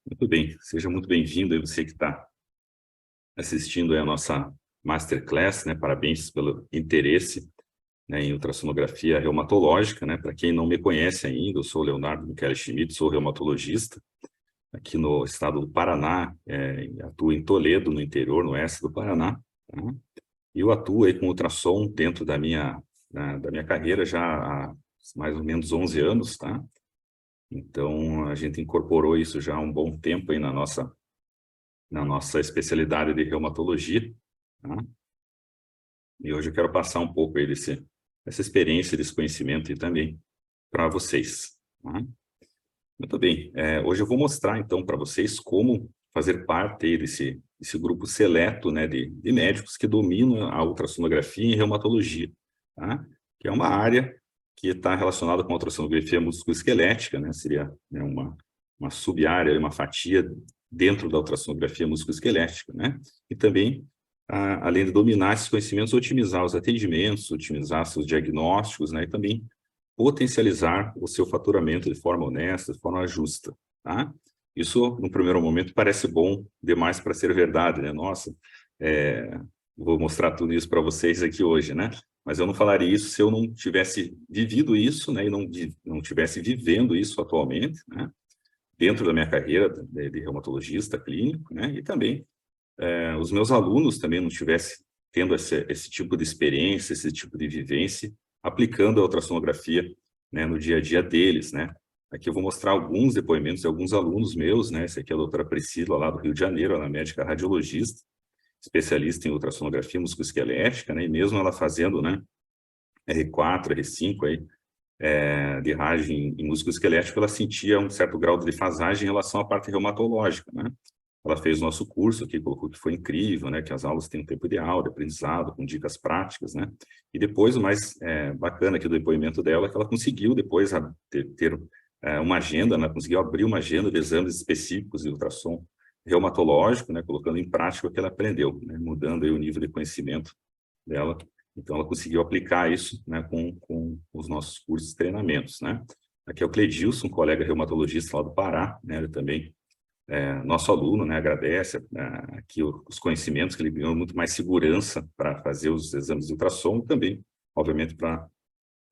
Muito bem, seja muito bem-vindo aí você que está assistindo aí a nossa Masterclass, né? Parabéns pelo interesse, né, em ultrassonografia reumatológica, né? Para quem não me conhece ainda, eu sou o Leonardo Michele Schmidt, sou reumatologista aqui no estado do Paraná, atuo em Toledo, no interior, no oeste do Paraná, tá? E eu atuo aí com ultrassom dentro da minha carreira já há mais ou menos 11 anos, tá? Então, a gente incorporou isso já há um bom tempo aí na nossa especialidade de reumatologia, tá? E hoje eu quero passar um pouco aí dessa experiência, desse conhecimento e também para vocês, tá? Muito bem, hoje eu vou mostrar então para vocês como fazer parte aí desse grupo seleto, né, de médicos que dominam a ultrassonografia em reumatologia, tá? Que é uma área que está relacionada com a ultrassonografia musculoesquelética, né? Seria, né, uma sub-área, uma fatia dentro da ultrassonografia musculoesquelética, né? E também, além de dominar esses conhecimentos, otimizar os atendimentos, otimizar seus diagnósticos, né? E também potencializar o seu faturamento de forma honesta, de forma justa, tá? Isso, no primeiro momento, parece bom demais para ser verdade, né? Nossa, vou mostrar tudo isso para vocês aqui hoje, né? Mas eu não falaria isso se eu não tivesse vivido isso, né? E não tivesse vivendo isso atualmente, né? Dentro da minha carreira de reumatologista clínico, né? E também os meus alunos também não tivessem tendo esse tipo de experiência, esse tipo de vivência, aplicando a ultrassonografia, né, no dia a dia deles, né? Aqui eu vou mostrar alguns depoimentos de alguns alunos meus, né? Esse aqui é a doutora Priscila, lá do Rio de Janeiro, ela é médica radiologista, especialista em ultrassonografia musculoesquelética, né? E mesmo ela fazendo, né, R4, R5 aí, de rádio em musculoesquelético, ela sentia um certo grau de defasagem em relação à parte reumatológica, né? Ela fez o nosso curso aqui, colocou que foi incrível, né? Que as aulas têm um tempo ideal de aprendizado, com dicas práticas, né? E depois, o mais bacana aqui do depoimento dela, é que ela conseguiu depois ter uma agenda, né? Conseguiu abrir uma agenda de exames específicos de ultrassom reumatológico, né? Colocando em prática o que ela aprendeu, né? Mudando aí o nível de conhecimento dela. Então, ela conseguiu aplicar isso, né, com os nossos cursos e treinamentos, né? Aqui é o Cledilson, colega reumatologista lá do Pará, né? Ele também nosso aluno, né, agradece aqui os conhecimentos que ele ganhou, muito mais segurança para fazer os exames de ultrassom e também, obviamente, para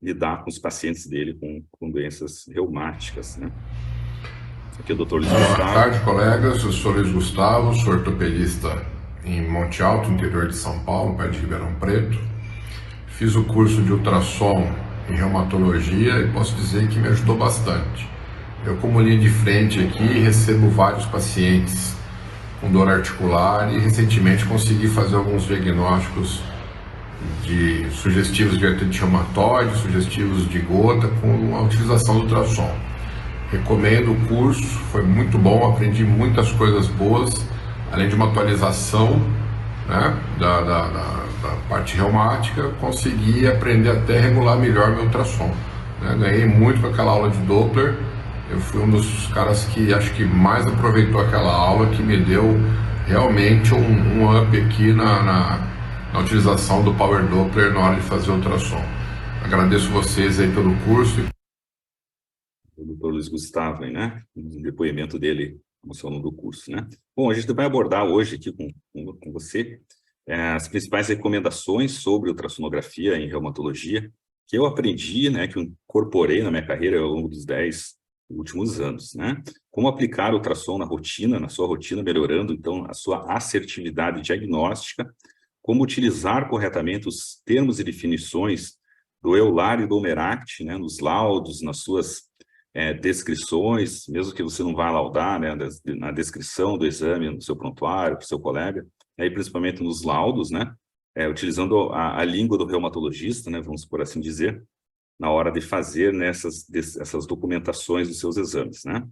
lidar com os pacientes dele com doenças reumáticas, né? Aqui é o Dr. Luiz Boa Gustavo. tarde, colegas. Eu sou Luiz Gustavo, sou ortopedista em Monte Alto, interior de São Paulo, perto de Ribeirão Preto. Fiz o curso de ultrassom em reumatologia e posso dizer que me ajudou bastante. Eu, como linha de frente aqui, recebo vários pacientes com dor articular e recentemente consegui fazer alguns diagnósticos de sugestivos de artrite reumatoide, sugestivos de gota com a utilização do ultrassom. Recomendo o curso, foi muito bom, aprendi muitas coisas boas, além de uma atualização, né, da parte reumática, consegui aprender até regular melhor meu ultrassom, né? Ganhei muito com aquela aula de Doppler, eu fui um dos caras que acho que mais aproveitou aquela aula, que me deu realmente um up aqui na utilização do Power Doppler na hora de fazer o ultrassom. Agradeço vocês aí pelo curso. O Dr. Luiz Gustavo, né? O depoimento dele como seu aluno do curso, né? Bom, a gente vai abordar hoje aqui com você as principais recomendações sobre ultrassonografia em reumatologia que eu aprendi, né? Que eu incorporei na minha carreira ao longo dos 10 últimos anos, né? Como aplicar o ultrassom na rotina, na sua rotina, melhorando, então, a sua assertividade diagnóstica, como utilizar corretamente os termos e definições do EULAR e do OMERACT, né? Nos laudos, nas suas descrições, mesmo que você não vá laudar, né, na descrição do exame, no seu prontuário, para o seu colega, aí principalmente nos laudos, né, utilizando a língua do reumatologista, né, vamos por assim dizer, na hora de fazer, né, essas documentações dos seus exames, né.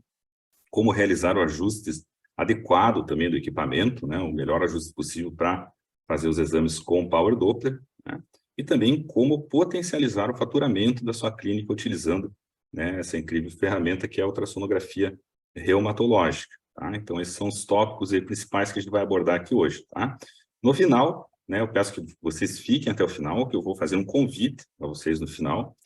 Como realizar o ajuste adequado também do equipamento, né, o melhor ajuste possível para fazer os exames com Power Doppler, né, e também como potencializar o faturamento da sua clínica utilizando, né, essa incrível ferramenta que é a ultrassonografia reumatológica, tá? Então, esses são os tópicos aí principais que a gente vai abordar aqui hoje, tá? No final, né, eu peço que vocês fiquem até o final, que eu vou fazer um convite para vocês no final,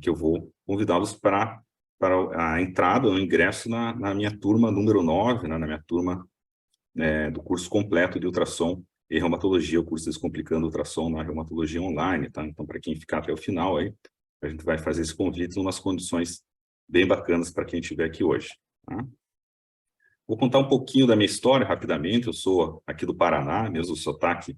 que eu vou convidá-los para para a entrada, o ingresso na minha turma número 9, né, na minha turma do curso completo de ultrassom e reumatologia, o curso Descomplicando Ultrassom na Reumatologia Online, tá? Então, para quem ficar até o final aí, a gente vai fazer esse convite em umas condições bem bacanas para quem estiver aqui hoje, tá? Vou contar um pouquinho da minha história rapidamente. Eu sou aqui do Paraná, mesmo o sotaque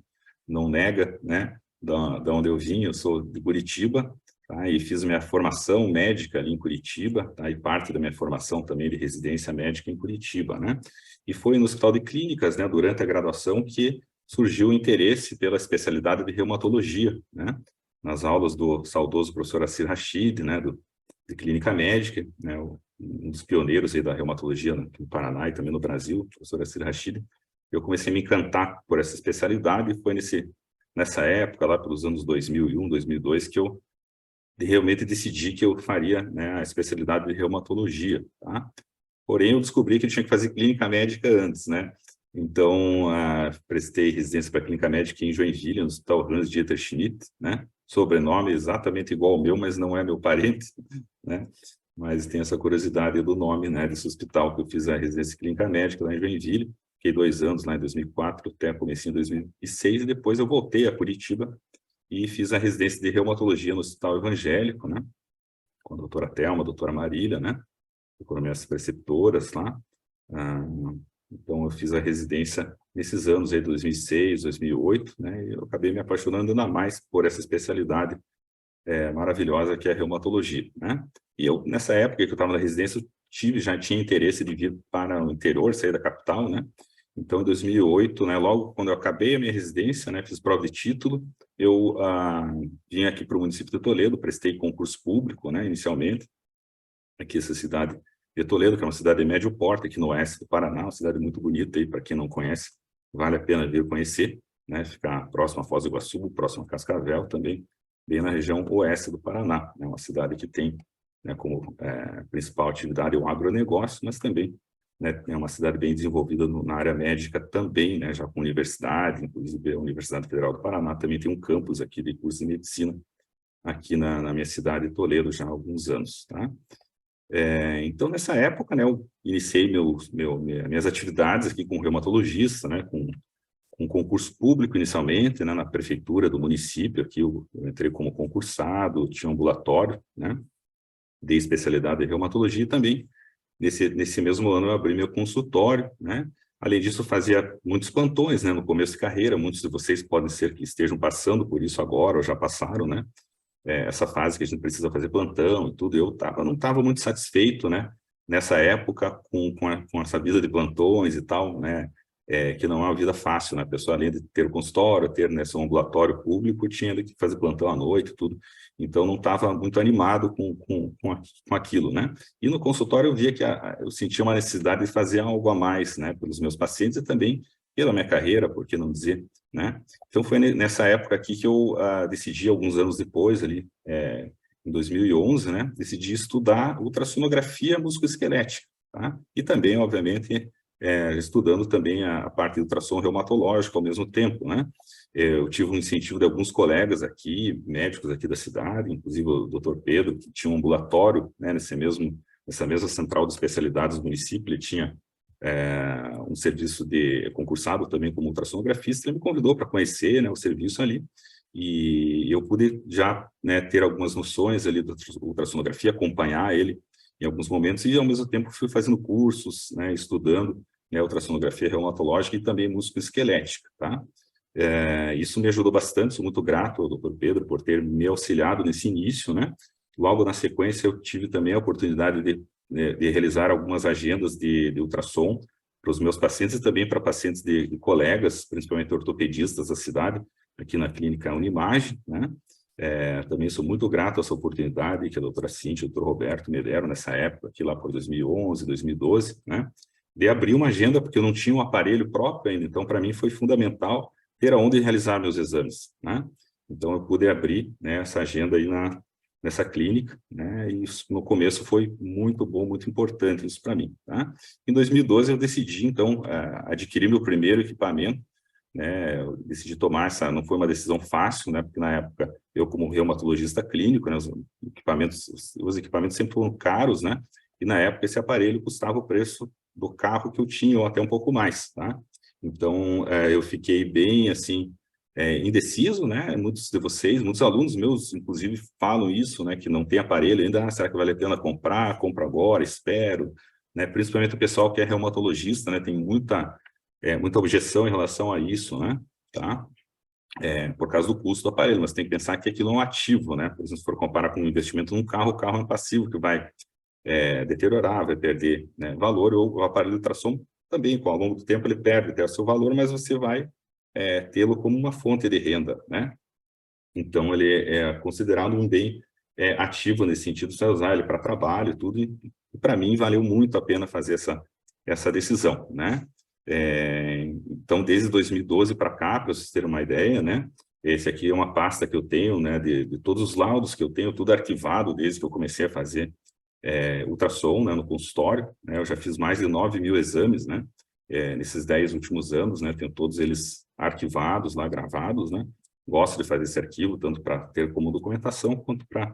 não nega, né, da onde eu vim. Eu sou de Curitiba, tá? E fiz minha formação médica ali em Curitiba, tá? E parte da minha formação também de residência médica em Curitiba, né? E foi no Hospital de Clínicas, né, durante a graduação, que surgiu o interesse pela especialidade de reumatologia, né? Nas aulas do saudoso professor Assir Rachid, né, de clínica médica, né, um dos pioneiros aí da reumatologia no Paraná e também no Brasil, o professor Assir Rachid. Eu comecei a me encantar por essa especialidade e foi nessa época, lá pelos anos 2001, 2002, que eu realmente decidi que eu faria, né, a especialidade de reumatologia, tá? Porém, eu descobri que eu tinha que fazer clínica médica antes, né? Então, prestei residência para clínica médica em Joinville, no Hospital Hans-Dieter Schmidt, né? Sobrenome exatamente igual ao meu, mas não é meu parente, né? Mas tem essa curiosidade do nome, né, desse hospital que eu fiz a residência clínica médica lá em Joinville. Fiquei 2 anos lá em 2004, até comecei em 2006, e depois eu voltei a Curitiba e fiz a residência de reumatologia no Hospital Evangélico, né? Com a doutora Thelma, a doutora Marília, né? Foram minhas preceptoras lá. Então, eu fiz a residência nesses anos aí, 2006, 2008, né? E eu acabei me apaixonando ainda mais por essa especialidade maravilhosa que é a reumatologia, né? E eu, nessa época que eu estava na residência, já tinha interesse de vir para o interior, sair da capital, né? Então, em 2008, né, logo quando eu acabei a minha residência, né, fiz prova de título, eu vim aqui para o município de Toledo, prestei concurso público, né, inicialmente, aqui essa cidade de Toledo, que é uma cidade de médio porte, aqui no oeste do Paraná, uma cidade muito bonita aí, para quem não conhece, vale a pena vir conhecer, né, ficar próximo a Foz do Iguaçu, próximo a Cascavel também, bem na região oeste do Paraná, é uma cidade que tem, né, como principal atividade o agronegócio, mas também, né, é uma cidade bem desenvolvida na área médica também, né, já com universidade, inclusive a Universidade Federal do Paraná também tem um campus aqui de curso de medicina, aqui na minha cidade, Toledo, já há alguns anos, tá? Então, nessa época, né, eu iniciei minhas atividades aqui com reumatologista, né, com concurso público inicialmente, né, na prefeitura do município, aqui eu entrei como concursado, tinha um ambulatório, né, de especialidade em reumatologia e também, nesse mesmo ano, eu abri meu consultório, né. Além disso, eu fazia muitos plantões, né, no começo de carreira. Muitos de vocês podem ser que estejam passando por isso agora, ou já passaram, né, essa fase que a gente precisa fazer plantão e tudo. Eu não estava muito satisfeito, né, nessa época com essa vida de plantões e tal, né, que não é uma vida fácil, né, a pessoa além de ter o consultório, ter, né, seu ambulatório público, tinha que fazer plantão à noite e tudo, então não estava muito animado com aquilo, né, e no consultório eu via que eu sentia uma necessidade de fazer algo a mais, né, pelos meus pacientes e também pela minha carreira, por que não dizer, né? Então, foi nessa época aqui que eu decidi, alguns anos depois, ali, em 2011, né, decidi estudar ultrassonografia musculoesquelética, tá? E também, obviamente, estudando também a parte de ultrassom reumatológico ao mesmo tempo, né? Eu tive um incentivo de alguns colegas aqui, médicos aqui da cidade, inclusive o Dr. Pedro, que tinha um ambulatório, né, nessa mesma central de especialidades do município. Ele tinha um serviço de concursado também como ultrassonografista. Ele me convidou para conhecer, né, o serviço ali, e eu pude já, né, ter algumas noções ali da ultrassonografia, acompanhar ele em alguns momentos, e ao mesmo tempo fui fazendo cursos, né, estudando, né, ultrassonografia reumatológica e também musculoesquelética, tá? Isso me ajudou bastante, sou muito grato ao Dr. Pedro por ter me auxiliado nesse início, né? Logo na sequência eu tive também a oportunidade de realizar algumas agendas de ultrassom para os meus pacientes e também para pacientes de colegas, principalmente ortopedistas da cidade, aqui na clínica Unimagem, né? Também sou muito grato a essa oportunidade que a doutora Cíntia e o doutor Roberto me deram nessa época, aqui lá por 2011, 2012, né? De abrir uma agenda, porque eu não tinha um aparelho próprio ainda, então para mim foi fundamental ter aonde realizar meus exames, né? Então eu pude abrir, né, essa agenda aí nessa clínica, né? E isso, no começo, foi muito bom, muito importante isso para mim, tá? Em 2012 eu decidi, então, adquirir meu primeiro equipamento, né, eu decidi tomar essa, não foi uma decisão fácil, né, porque na época eu como reumatologista clínico, né, os equipamentos sempre foram caros, né, e na época esse aparelho custava o preço do carro que eu tinha, ou até um pouco mais, tá? Então, eu fiquei bem, assim, indeciso, né? Muitos de vocês, muitos alunos meus, inclusive, falam isso, né? Que não tem aparelho ainda, será que vale a pena comprar? Compro agora, espero, né? Principalmente o pessoal que é reumatologista, né? Tem muita objeção em relação a isso, né? Tá? Por causa do custo do aparelho, mas tem que pensar que aquilo é um ativo, né? Por exemplo, se for comparar com um investimento num carro, o carro é um passivo que vai deteriorar, vai perder, né, valor, ou o aparelho de ultrassom também, ao longo do tempo, ele perde até o seu valor, mas você vai tê-lo como uma fonte de renda, né? Então, ele é considerado um bem ativo nesse sentido, você vai usar ele para trabalho e tudo, e para mim valeu muito a pena fazer essa decisão, né? Então, desde 2012 para cá, para vocês terem uma ideia, né? Esse aqui é uma pasta que eu tenho, né? De todos os laudos que eu tenho, tudo arquivado desde que eu comecei a fazer ultrassom, né, no consultório, né? Eu já fiz mais de 9.000 exames, né? Nesses 10 últimos anos, né? Tenho todos eles arquivados lá, gravados, né? Gosto de fazer esse arquivo, tanto para ter como documentação, quanto para,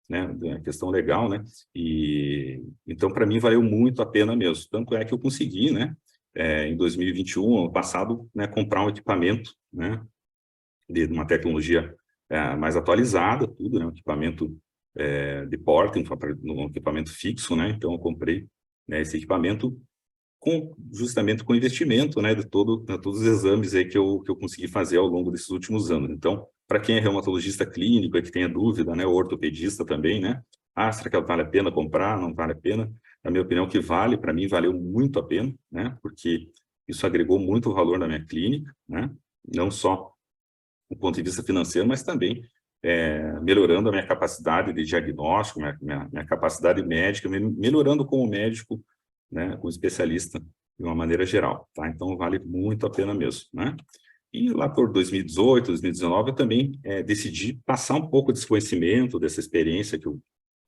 né, a questão legal, né? E então, para mim, valeu muito a pena mesmo. Tanto é que eu consegui, né? Em 2021, ano passado, né, comprar um equipamento, né? De uma tecnologia mais atualizada, tudo, né? Um equipamento de porta, um equipamento fixo, né? Então, eu comprei, né, esse equipamento justamente com investimento, né, de todos os exames aí que eu consegui fazer ao longo desses últimos anos. Então, para quem é reumatologista clínico, que tenha dúvida, né, ou ortopedista também, né, será que vale a pena comprar? Não vale a pena? Na minha opinião, que vale, para mim, valeu muito a pena, né, porque isso agregou muito valor na minha clínica, né, não só do ponto de vista financeiro, mas também melhorando a minha capacidade de diagnóstico, minha capacidade médica, melhorando como médico, né, como especialista de uma maneira geral, tá? Então, vale muito a pena mesmo, né? E lá por 2018, 2019, eu também decidi passar um pouco desse conhecimento, dessa experiência que eu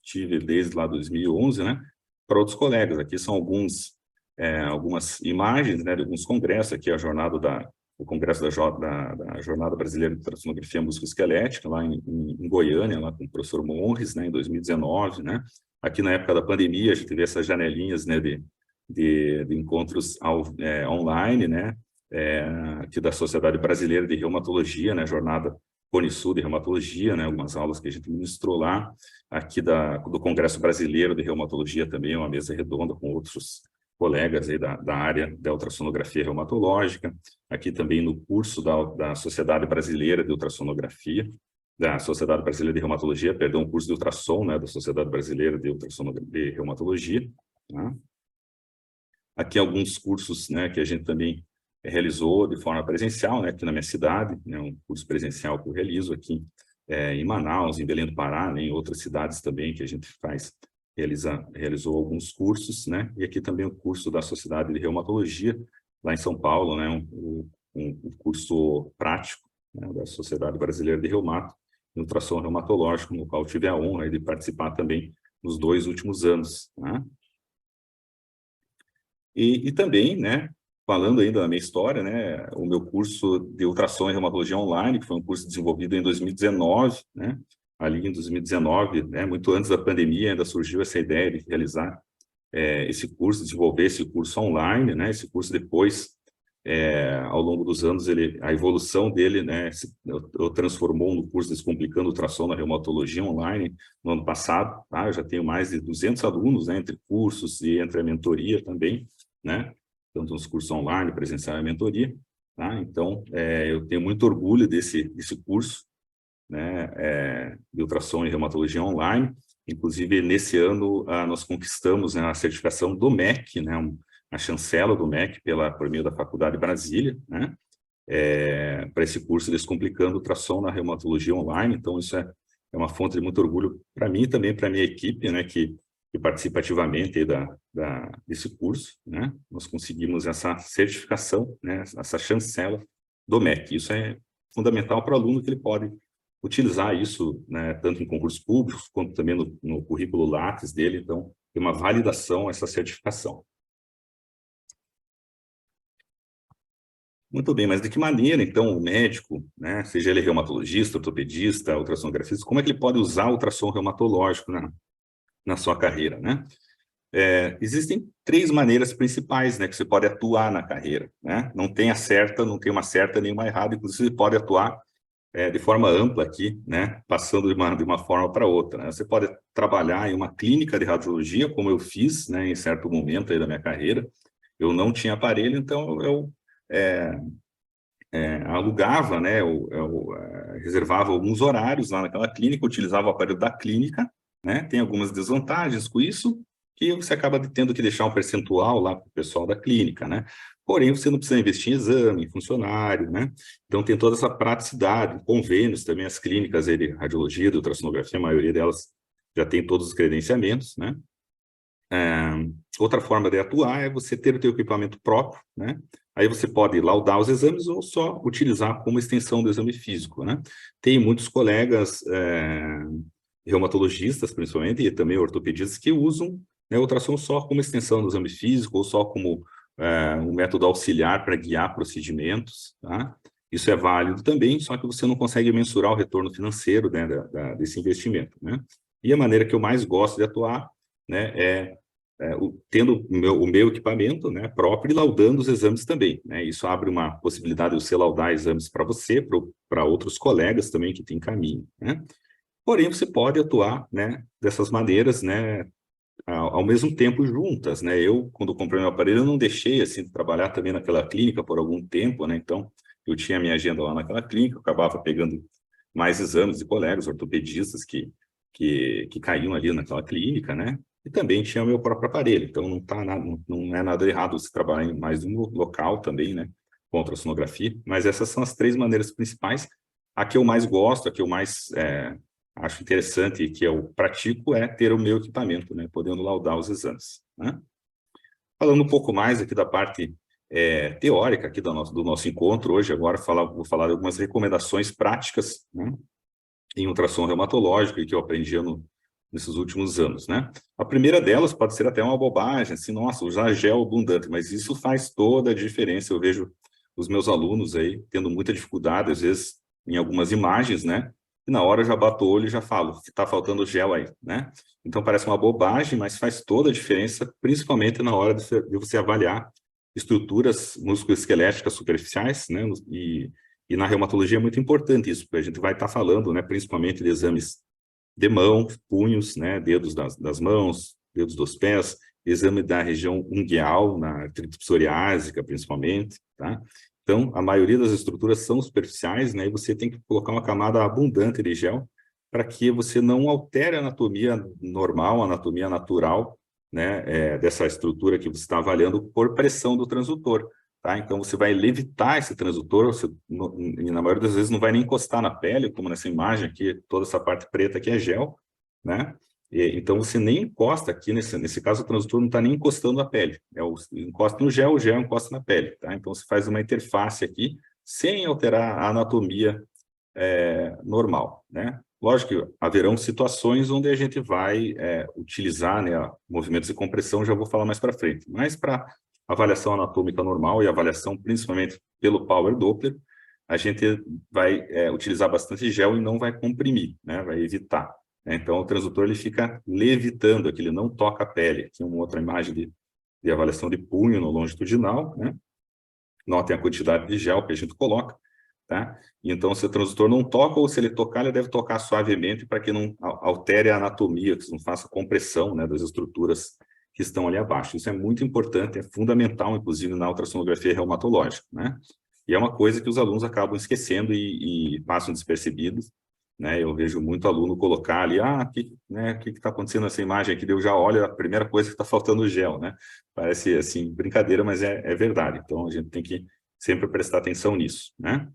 tive desde lá 2011, né, para outros colegas. Aqui são algumas imagens, né, de alguns congressos, aqui a jornada o congresso da Jornada Brasileira de Ultrassonografia Musculoesquelética, lá em Goiânia, lá com o professor Monres, né, em 2019, né? Aqui na época da pandemia, a gente vê essas janelinhas, né, de encontros online, né? Aqui da Sociedade Brasileira de Reumatologia, né? Jornada Cone Sul de Reumatologia, né? Algumas aulas que a gente ministrou lá. Aqui do Congresso Brasileiro de Reumatologia também, uma mesa redonda com outros colegas aí da área da ultrassonografia reumatológica, aqui também no curso da Sociedade Brasileira de Ultrassonografia, da Sociedade Brasileira de Reumatologia, perdão, o curso de ultrassom, né, da Sociedade Brasileira de Reumatologia, tá? Aqui alguns cursos, né, que a gente também realizou de forma presencial, né, aqui na minha cidade, né, um curso presencial que eu realizo aqui em Manaus, em Belém do Pará, né, em outras cidades também que a gente realizou alguns cursos, né? E aqui também o curso da Sociedade de Reumatologia, lá em São Paulo, né? Um curso prático, né, da Sociedade Brasileira de Reumato, em ultrassom reumatológico, no qual tive a honra de participar também nos 2 últimos anos, né? E também, né, falando ainda da minha história, né, o meu curso de ultrassom e reumatologia online, que foi um curso desenvolvido em 2019, né, ali em 2019, né, muito antes da pandemia, ainda surgiu essa ideia de realizar esse curso, desenvolver esse curso online, né, esse curso depois, ao longo dos anos, a evolução dele, né, eu transformou no curso Descomplicando Ultrassom na Reumatologia Online no ano passado, tá? Eu já tenho mais de 200 alunos, né, entre cursos e entre a mentoria também, né, tanto nos cursos online, presencial e mentoria, tá? Então, eu tenho muito orgulho desse curso, né, de ultrassom e reumatologia online. Inclusive, nesse ano, nós conquistamos, né, a certificação do MEC, né, a chancela do MEC por meio da Faculdade de Brasília, né, para esse curso Descomplicando Ultrassom na Reumatologia Online. Então, isso é uma fonte de muito orgulho para mim e também para a minha equipe, né, que participa ativamente aí desse curso, né? Nós conseguimos essa certificação, né, essa chancela do MEC. Isso é fundamental para o aluno, que ele pode utilizar isso, né, tanto em concursos públicos, quanto também no currículo Lattes dele. Então, tem uma validação essa certificação. Muito bem, mas de que maneira, então, o médico, né, seja ele reumatologista, ortopedista, ultrassonografista, como é que ele pode usar o ultrassom reumatológico na sua carreira, né? Existem três maneiras principais, né, que você pode atuar na carreira, né? Não tem uma certa nem uma errada, inclusive você pode atuar de forma ampla aqui, né, passando de uma forma para outra, né? Você pode trabalhar em uma clínica de radiologia, como eu fiz, né, em certo momento aí da minha carreira. Eu não tinha aparelho, então eu é, alugava, né, reservava alguns horários lá naquela clínica, utilizava o aparelho da clínica, né? Tem algumas desvantagens com isso, que você acaba tendo que deixar um percentual lá para o pessoal da clínica, né? Porém, você não precisa investir em exame, em funcionário, né? Então, tem toda essa praticidade, convênios também, as clínicas de radiologia, de ultrassonografia, a maioria delas já tem todos os credenciamentos, né? Outra forma de atuar é você ter o seu equipamento próprio, né? Aí você pode laudar os exames ou só utilizar como extensão do exame físico, né? Tem muitos colegas reumatologistas, principalmente, e também ortopedistas, que usam, né, ultrassom só como extensão do exame físico ou só como um método auxiliar para guiar procedimentos, tá? Isso é válido também, só que você não consegue mensurar o retorno financeiro, né, desse investimento, né? E a maneira que eu mais gosto de atuar, né, tendo o meu equipamento, né, próprio e laudando os exames também, né? Isso abre uma possibilidade de você laudar exames para você, para outros colegas também que tem caminho, né? Porém, você pode atuar, né, dessas maneiras, né, ao mesmo tempo juntas, né? Eu, quando comprei meu aparelho, eu não deixei, assim, de trabalhar também naquela clínica por algum tempo, né? Então, eu tinha a minha agenda lá naquela clínica, eu acabava pegando mais exames de colegas ortopedistas que caíam ali naquela clínica, né? E também tinha o meu próprio aparelho, então não é nada errado você trabalhar em mais de um local também, né? Com ultrassonografia, mas essas são as três maneiras principais. A que eu mais gosto, a que eu mais acho interessante e que eu pratico é ter o meu equipamento, né, podendo laudar os exames, né? Falando um pouco mais aqui da parte teórica aqui do nosso encontro hoje, agora vou falar de algumas recomendações práticas, né, em ultrassom reumatológico e que eu aprendi nesses últimos anos, né? A primeira delas pode ser até uma bobagem, assim, nossa, usar gel abundante, mas isso faz toda a diferença. Eu vejo os meus alunos aí tendo muita dificuldade, às vezes, em algumas imagens, né? E na hora eu já bato o olho e já falo, que tá faltando gel aí, né? Então parece uma bobagem, mas faz toda a diferença, principalmente na hora de você avaliar estruturas musculoesqueléticas superficiais, né? E na reumatologia é muito importante isso, porque a gente vai estar falando, né, principalmente de exames de mão, punhos, né, dedos das mãos, dedos dos pés, exame da região ungueal, na artrite psoriásica, principalmente, tá? Então, a maioria das estruturas são superficiais, né, e você tem que colocar uma camada abundante de gel para que você não altere a anatomia normal, a anatomia natural, né, dessa estrutura que você está avaliando por pressão do transdutor. Tá? Então, você vai levitar esse transdutor, na maioria das vezes não vai nem encostar na pele, como nessa imagem aqui, toda essa parte preta aqui é gel, né? Então, você nem encosta aqui, nesse caso, o transdutor não está nem encostando na pele, encosta no gel, o gel encosta na pele, tá? Então, você faz uma interface aqui, sem alterar a anatomia normal, né? Lógico que haverão situações onde a gente vai utilizar, né, movimentos de compressão, já vou falar mais para frente, mas para avaliação anatômica normal e avaliação principalmente pelo Power Doppler, a gente vai utilizar bastante gel e não vai comprimir, né? Vai evitar, né? Então, o transdutor ele fica levitando aqui, ele não toca a pele. Aqui uma outra imagem de avaliação de punho no longitudinal, né? Notem a quantidade de gel que a gente coloca, tá? Então, se o transdutor não toca, ou se ele tocar, ele deve tocar suavemente para que não altere a anatomia, que não faça compressão, né, das estruturas que estão ali abaixo. Isso é muito importante, é fundamental, inclusive, na ultrassonografia reumatológica, né? E é uma coisa que os alunos acabam esquecendo e passam despercebidos, né? Eu vejo muito aluno colocar ali, que está acontecendo nessa imagem aqui? Eu já olho, a primeira coisa que está faltando gel, né? Parece, assim, brincadeira, mas é verdade. Então, a gente tem que sempre prestar atenção nisso, né?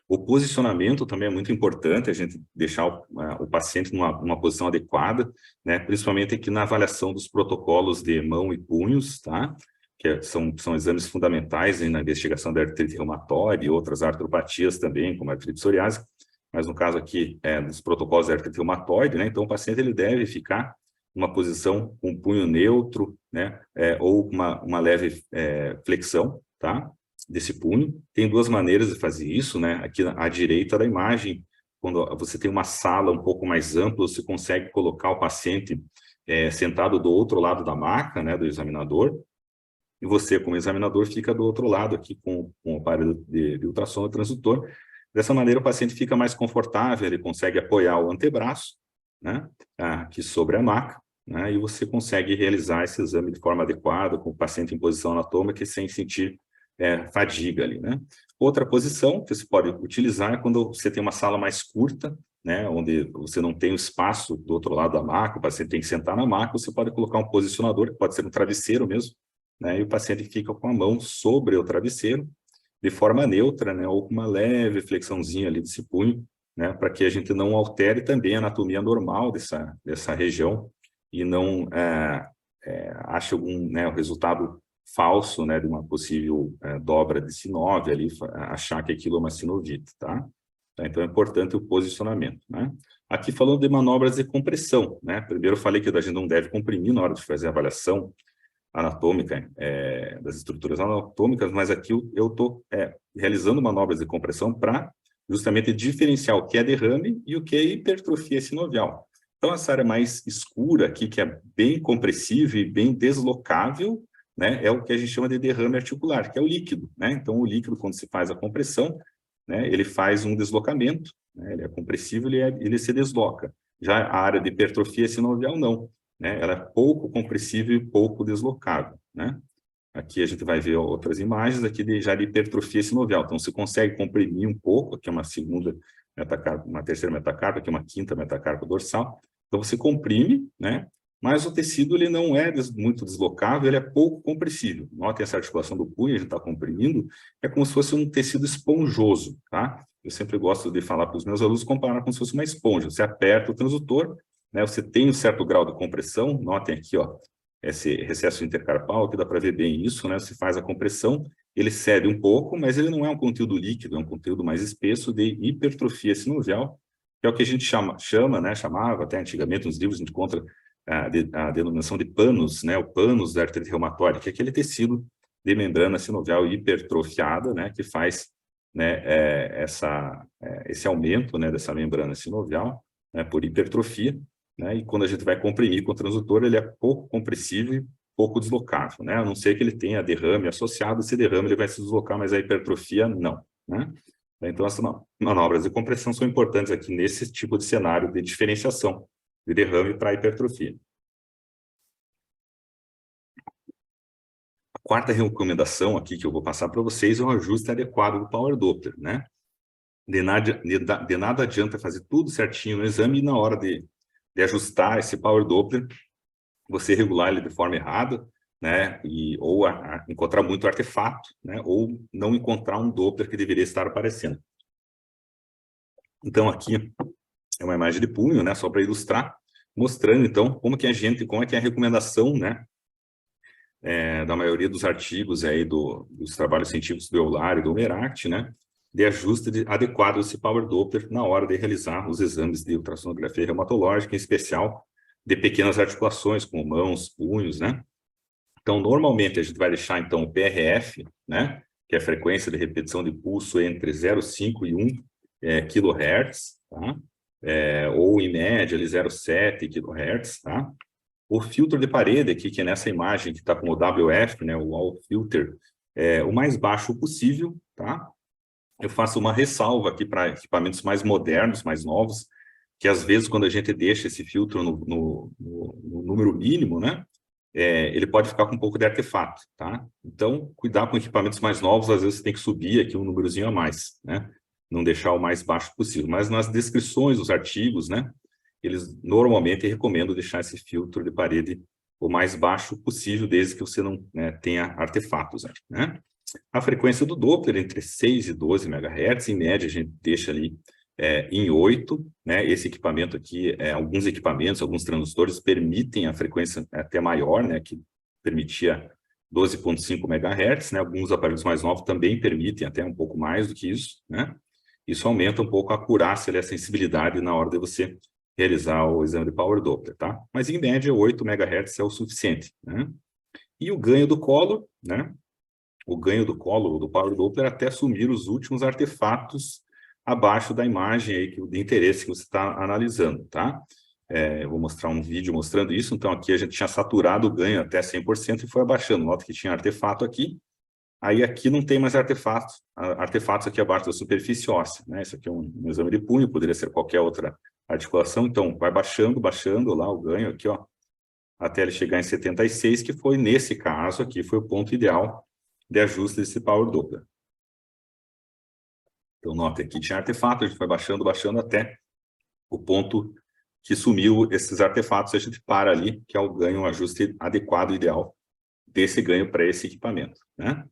O posicionamento também é muito importante, a gente deixar o paciente numa posição adequada, né? Principalmente aqui na avaliação dos protocolos de mão e punhos, tá? Que são exames fundamentais na investigação da artrite reumatoide e outras artropatias também, como a artrite psoriásica, mas no caso aqui dos protocolos da artrite reumatoide, né? Então o paciente ele deve ficar numa posição com punho neutro, né? Ou uma leve flexão, tá? desse punho. Tem duas maneiras de fazer isso, né? Aqui à direita da imagem, quando você tem uma sala um pouco mais ampla, você consegue colocar o paciente sentado do outro lado da maca, né, do examinador, e você, como examinador, fica do outro lado aqui com o aparelho de ultrassom transdutor. Dessa maneira, o paciente fica mais confortável, ele consegue apoiar o antebraço, né, aqui sobre a maca, né, e você consegue realizar esse exame de forma adequada, com o paciente em posição anatômica e sem sentir fadiga ali, né. Outra posição que você pode utilizar é quando você tem uma sala mais curta, né, onde você não tem o espaço do outro lado da maca, o paciente tem que sentar na maca, você pode colocar um posicionador, que pode ser um travesseiro mesmo, né, e o paciente fica com a mão sobre o travesseiro, de forma neutra, né, ou com uma leve flexãozinha ali desse punho, né, para que a gente não altere também a anatomia normal dessa região e não ache algum, né, o resultado falso, né, de uma possível dobra de sinove ali, achar que aquilo é uma sinovite, tá? Então é importante o posicionamento, né? Aqui falando de manobras de compressão, né? Primeiro eu falei que a gente não deve comprimir na hora de fazer a avaliação anatômica das estruturas anatômicas, mas aqui eu estou realizando manobras de compressão para justamente diferenciar o que é derrame e o que é hipertrofia sinovial. Então essa área mais escura aqui, que é bem compressiva e bem deslocável, né, é o que a gente chama de derrame articular, que é o líquido, né? Então o líquido, quando se faz a compressão, né, ele faz um deslocamento, né, ele é compressivo, ele se desloca. Já a área de hipertrofia sinovial não, né, ela é pouco compressível e pouco deslocável, né? Aqui a gente vai ver outras imagens aqui já de hipertrofia sinovial. Então você consegue comprimir um pouco, aqui é uma segunda metacarpa, uma terceira metacarpa, aqui é uma quinta metacarpa dorsal. Então você comprime, né? Mas o tecido ele não é muito deslocável, ele é pouco compressível. Notem essa articulação do punho, a gente está comprimindo, é como se fosse um tecido esponjoso, tá? Eu sempre gosto de falar para os meus alunos, comparar como se fosse uma esponja. Você aperta o transdutor, né? Você tem um certo grau de compressão, notem aqui, ó, esse recesso intercarpal, que dá para ver bem isso, né? Você faz a compressão, ele cede um pouco, mas ele não é um conteúdo líquido, é um conteúdo mais espesso de hipertrofia sinovial, que é o que a gente chamava até antigamente, nos livros a gente encontra a denominação de panos, né, o panos da artrite reumatoide, que é aquele tecido de membrana sinovial hipertrofiada, né, que faz, né, esse aumento, né, dessa membrana sinovial, né, por hipertrofia, né, e quando a gente vai comprimir com o transdutor, ele é pouco compressivo e pouco deslocável, né, a não ser que ele tenha derrame associado, esse derrame ele vai se deslocar, mas a hipertrofia não, né. Então, essas manobras de compressão são importantes aqui nesse tipo de cenário de diferenciação de derrame para hipertrofia. A quarta recomendação aqui que eu vou passar para vocês é o ajuste adequado do Power Doppler, né? De nada adianta fazer tudo certinho no exame e na hora de ajustar esse Power Doppler, você regular ele de forma errada, né? Ou encontrar muito artefato, né? Ou não encontrar um Doppler que deveria estar aparecendo. Então aqui é uma imagem de punho, né? Só para ilustrar, mostrando então como é que é a recomendação, né? Da maioria dos artigos aí dos trabalhos científicos do Euler e do Meracti, né? De ajuste adequado desse Power Doppler na hora de realizar os exames de ultrassonografia reumatológica, em especial de pequenas articulações, como mãos, punhos, né? Então, normalmente, a gente vai deixar, então, o PRF, né? Que é a frequência de repetição de pulso entre 0,5 e 1 kHz, tá? Ou, em média, ali 0,7 kHz, tá? O filtro de parede aqui, que é nessa imagem que está com o WF, né? O Wall Filter, o mais baixo possível, tá? Eu faço uma ressalva aqui para equipamentos mais modernos, mais novos, que às vezes quando a gente deixa esse filtro no número mínimo, né, ele pode ficar com um pouco de artefato, tá? Então, cuidar com equipamentos mais novos, às vezes você tem que subir aqui um númerozinho a mais, né? Não deixar o mais baixo possível. Mas nas descrições dos artigos, né, eles normalmente recomendam deixar esse filtro de parede o mais baixo possível, desde que você não, né, tenha artefatos, né? A frequência do Doppler entre 6 e 12 MHz, em média a gente deixa ali em 8, né? Esse equipamento aqui, alguns equipamentos, alguns transdutores permitem a frequência até maior, né? Que permitia 12,5 MHz, né? Alguns aparelhos mais novos também permitem até um pouco mais do que isso, né? Isso aumenta um pouco a acurácia e a sensibilidade na hora de você realizar o exame de Power Doppler, tá? Mas em média 8 MHz é o suficiente, né? E o ganho do colo, né? o ganho do colo, do Power Doppler, até sumir os últimos artefatos abaixo da imagem aí de interesse que você está analisando, tá? Eu vou mostrar um vídeo mostrando isso. Então, aqui a gente tinha saturado o ganho até 100% e foi abaixando. Nota que tinha artefato aqui. Aí aqui não tem mais artefatos aqui abaixo da superfície óssea, né? Isso aqui é um exame de punho, poderia ser qualquer outra articulação. Então, vai baixando lá o ganho aqui, ó, até ele chegar em 76, que foi, nesse caso aqui, foi o ponto ideal de ajuste desse Power Doppler. Então, nota aqui, tinha artefato, a gente foi baixando até o ponto que sumiu esses artefatos, a gente para ali, que é o ganho, o ajuste adequado, ideal, desse ganho para esse equipamento, né?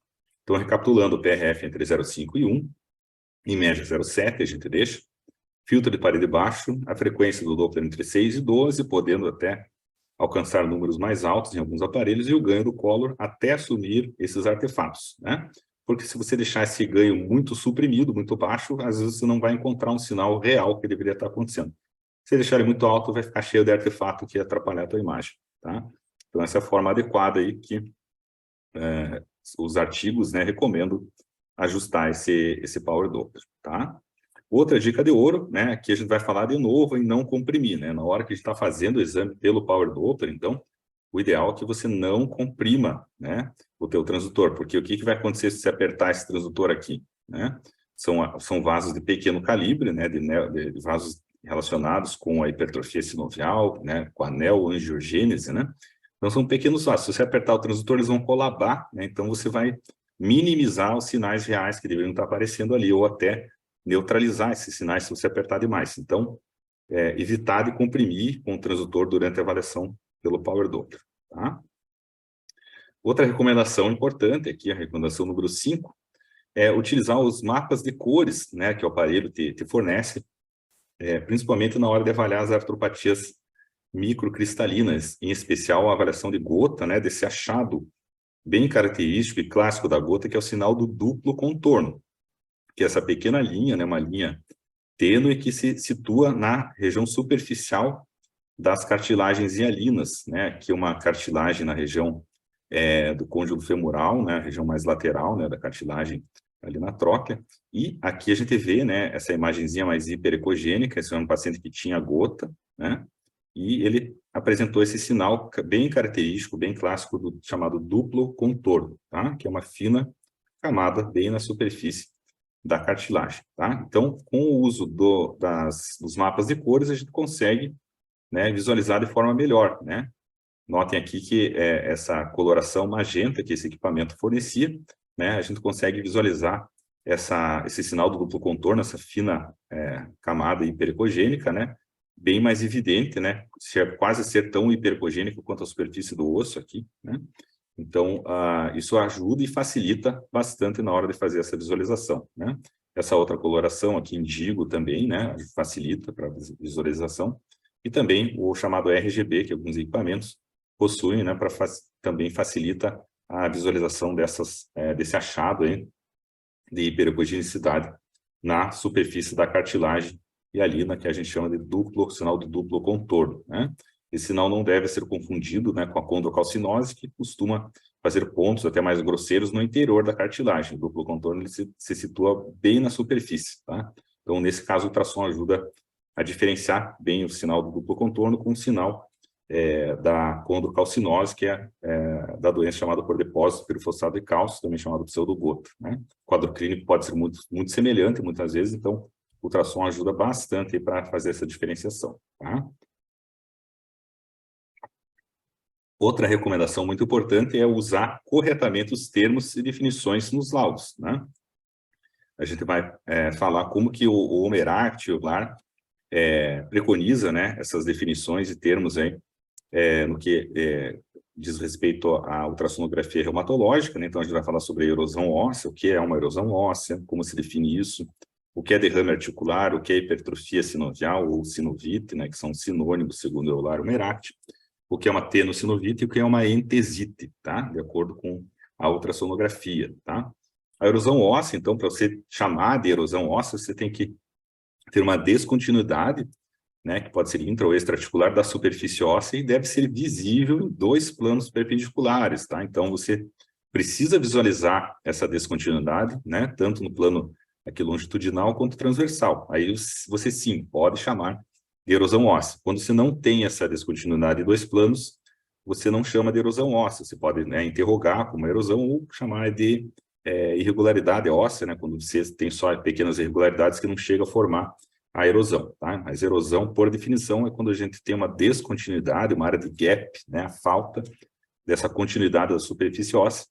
Então, recapitulando, o PRF entre 0,5 e 1, em média 0,7 a gente deixa, filtro de parede baixo, a frequência do Doppler entre 6 e 12, podendo até alcançar números mais altos em alguns aparelhos, e o ganho do Color até assumir esses artefatos, né? Porque se você deixar esse ganho muito suprimido, muito baixo, às vezes você não vai encontrar um sinal real que deveria estar acontecendo. Se deixar ele muito alto, vai ficar cheio de artefato que ia atrapalhar a tua imagem, tá? Então, essa é a forma adequada aí que os artigos, né, recomendam ajustar esse Power Doppler, tá? Outra dica de ouro, né, aqui a gente vai falar de novo em não comprimir, né? Na hora que a gente está fazendo o exame pelo Power Doppler, então, o ideal é que você não comprima, né, o teu transdutor, porque o que vai acontecer se você apertar esse transdutor aqui, né? São vasos de pequeno calibre, né, de vasos relacionados com a hipertrofia sinovial, né, com a neoangiogênese, né? Então, são pequenos vasos. Se você apertar o transdutor, eles vão colabar, né? Então, você vai minimizar os sinais reais que deveriam estar aparecendo ali, ou até neutralizar esses sinais se você apertar demais. Então, evitar de comprimir com o transdutor durante a avaliação pelo Power Doppler, tá? Outra recomendação importante aqui, a recomendação número 5, é utilizar os mapas de cores, né, que o aparelho te fornece, principalmente na hora de avaliar as artropatias microcristalinas, em especial a avaliação de gota, né, desse achado bem característico e clássico da gota, que é o sinal do duplo contorno, que é essa pequena linha, né, uma linha tênue que se situa na região superficial das cartilagens hialinas, né, que é uma cartilagem na região do côndilo femoral, né, a região mais lateral, né, da cartilagem ali na tróclea, e aqui a gente vê, né, essa imagenzinha mais hiperecogênica. Esse é um paciente que tinha gota, né, e ele apresentou esse sinal bem característico, bem clássico, chamado duplo contorno, tá? Que é uma fina camada bem na superfície da cartilagem, tá? Então, com o uso dos mapas de cores, a gente consegue, né, visualizar de forma melhor, né? Notem aqui que essa coloração magenta que esse equipamento fornecia, né, a gente consegue visualizar esse sinal do duplo contorno, essa fina camada hiperecogênica, né, bem mais evidente, né, quase ser tão hiperecogênico quanto a superfície do osso aqui, né? Então, isso ajuda e facilita bastante na hora de fazer essa visualização, né? Essa outra coloração aqui, indigo também, né, facilita para visualização, e também o chamado RGB, que alguns equipamentos possuem, né, para também facilita a visualização desse achado aí de hiperecogenicidade na superfície da cartilagem hialina, que a gente chama de sinal do duplo contorno, né? Esse sinal não deve ser confundido, né, com a condrocalcinose, que costuma fazer pontos até mais grosseiros no interior da cartilagem. O duplo contorno ele se situa bem na superfície, tá? Então, nesse caso, o ultrassom ajuda a diferenciar bem o sinal do duplo contorno com o sinal da condrocalcinose, que é da doença chamada por depósito pirofosfato de cálcio, também chamado pseudogota, né? O quadro clínico pode ser muito, muito semelhante muitas vezes, então o ultrassom ajuda bastante para fazer essa diferenciação, tá? Outra recomendação muito importante é usar corretamente os termos e definições nos laudos, né? A gente vai falar como que o Homeract, o LAR, preconiza, né, essas definições e termos aí, no que diz respeito à ultrassonografia reumatológica, né? Então a gente vai falar sobre a erosão óssea, o que é uma erosão óssea, como se define isso, o que é derrame articular, o que é hipertrofia sinovial ou sinovite, né, que são sinônimos segundo o Euler Homeract, o que é uma tenossinovite e o que é uma entesite, tá? De acordo com a ultrassonografia, tá? A erosão óssea, então, para você chamar de erosão óssea, você tem que ter uma descontinuidade, né, que pode ser intra ou extra-articular da superfície óssea e deve ser visível em 2 planos perpendiculares, tá? Então, você precisa visualizar essa descontinuidade, né? Tanto no plano aqui longitudinal quanto transversal. Aí você sim pode chamar de erosão óssea. Quando você não tem essa descontinuidade de dois planos, você não chama de erosão óssea. Você pode, né, interrogar como erosão ou chamar de irregularidade óssea, né? Quando você tem só pequenas irregularidades que não chega a formar a erosão, tá? Mas erosão, por definição, é quando a gente tem uma descontinuidade, uma área de gap, né? A falta dessa continuidade da superfície óssea,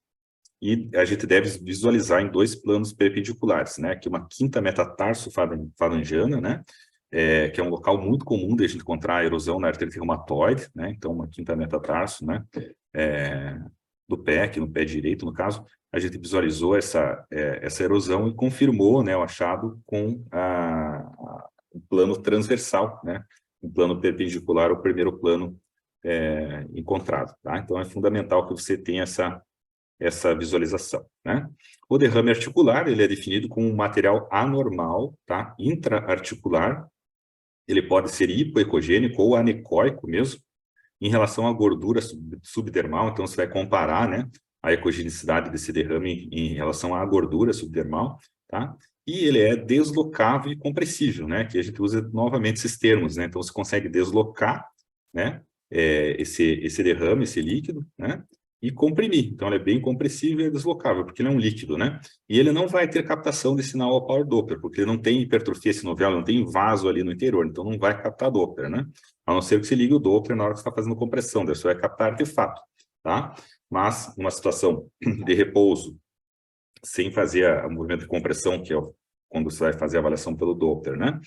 e a gente deve visualizar em dois planos perpendiculares, né? Aqui uma quinta metatarso-falangiana, né? Que é um local muito comum de a gente encontrar erosão na artrite reumatoide, né? Então, uma quinta metatarso, né? Do pé, aqui no pé direito, no caso, a gente visualizou essa erosão e confirmou, né, o achado com um plano transversal, né? Um plano perpendicular ao primeiro plano encontrado, tá? Então, é fundamental que você tenha essa visualização, né? O derrame articular, ele é definido como um material anormal, tá? Intra-articular. Ele pode ser hipoecogênico ou anecóico mesmo, em relação à gordura subdermal. Então, você vai comparar, né, a ecogenicidade desse derrame em relação à gordura subdermal, tá? E ele é deslocável e compressível, né? Que a gente usa novamente esses termos, né? Então, você consegue deslocar, né, esse derrame, esse líquido, né? E comprimir. Então, ele é bem compressível e deslocável, porque ele é um líquido, né? E ele não vai ter captação de sinal ao Power Doppler, porque ele não tem hipertrofia sinovial, não tem vaso ali no interior, então não vai captar Doppler, né? A não ser que você ligue o Doppler na hora que você está fazendo compressão, daí você vai captar artefato, tá? Mas, numa situação de repouso, sem fazer o movimento de compressão, que é quando você vai fazer a avaliação pelo Doppler, né?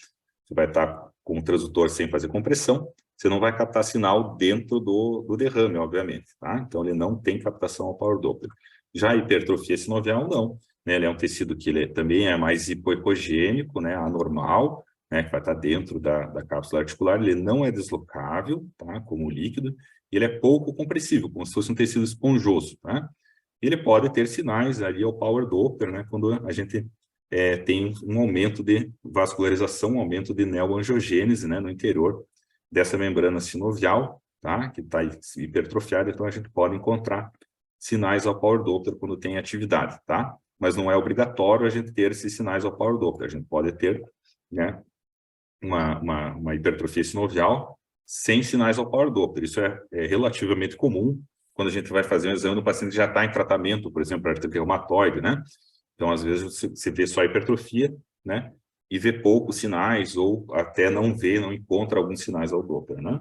Você vai estar com o transdutor sem fazer compressão, você não vai captar sinal dentro do derrame, obviamente, tá? Então, ele não tem captação ao Power Doppler. Já a hipertrofia sinovial, não, né? Ele é um tecido que ele também é mais hipoecogênico, né? Anormal, né? Que vai estar dentro da cápsula articular. Ele não é deslocável, tá? Como líquido. Ele é pouco compressível, como se fosse um tecido esponjoso, tá? Ele pode ter sinais ali ao Power Doppler, né? Quando a gente tem um aumento de vascularização, um aumento de neoangiogênese, né? No interior dessa membrana sinovial, tá? Que está hipertrofiada, então a gente pode encontrar sinais ao Power Doppler quando tem atividade, tá? Mas não é obrigatório a gente ter esses sinais ao Power Doppler, a gente pode ter, né, uma hipertrofia sinovial sem sinais ao Power Doppler. Isso é relativamente comum quando a gente vai fazer um exame no paciente que já está em tratamento, por exemplo, artrite reumatoide, né? Então, às vezes, você vê só a hipertrofia, né? E vê poucos sinais, ou até não vê, não encontra alguns sinais ao Doppler, né?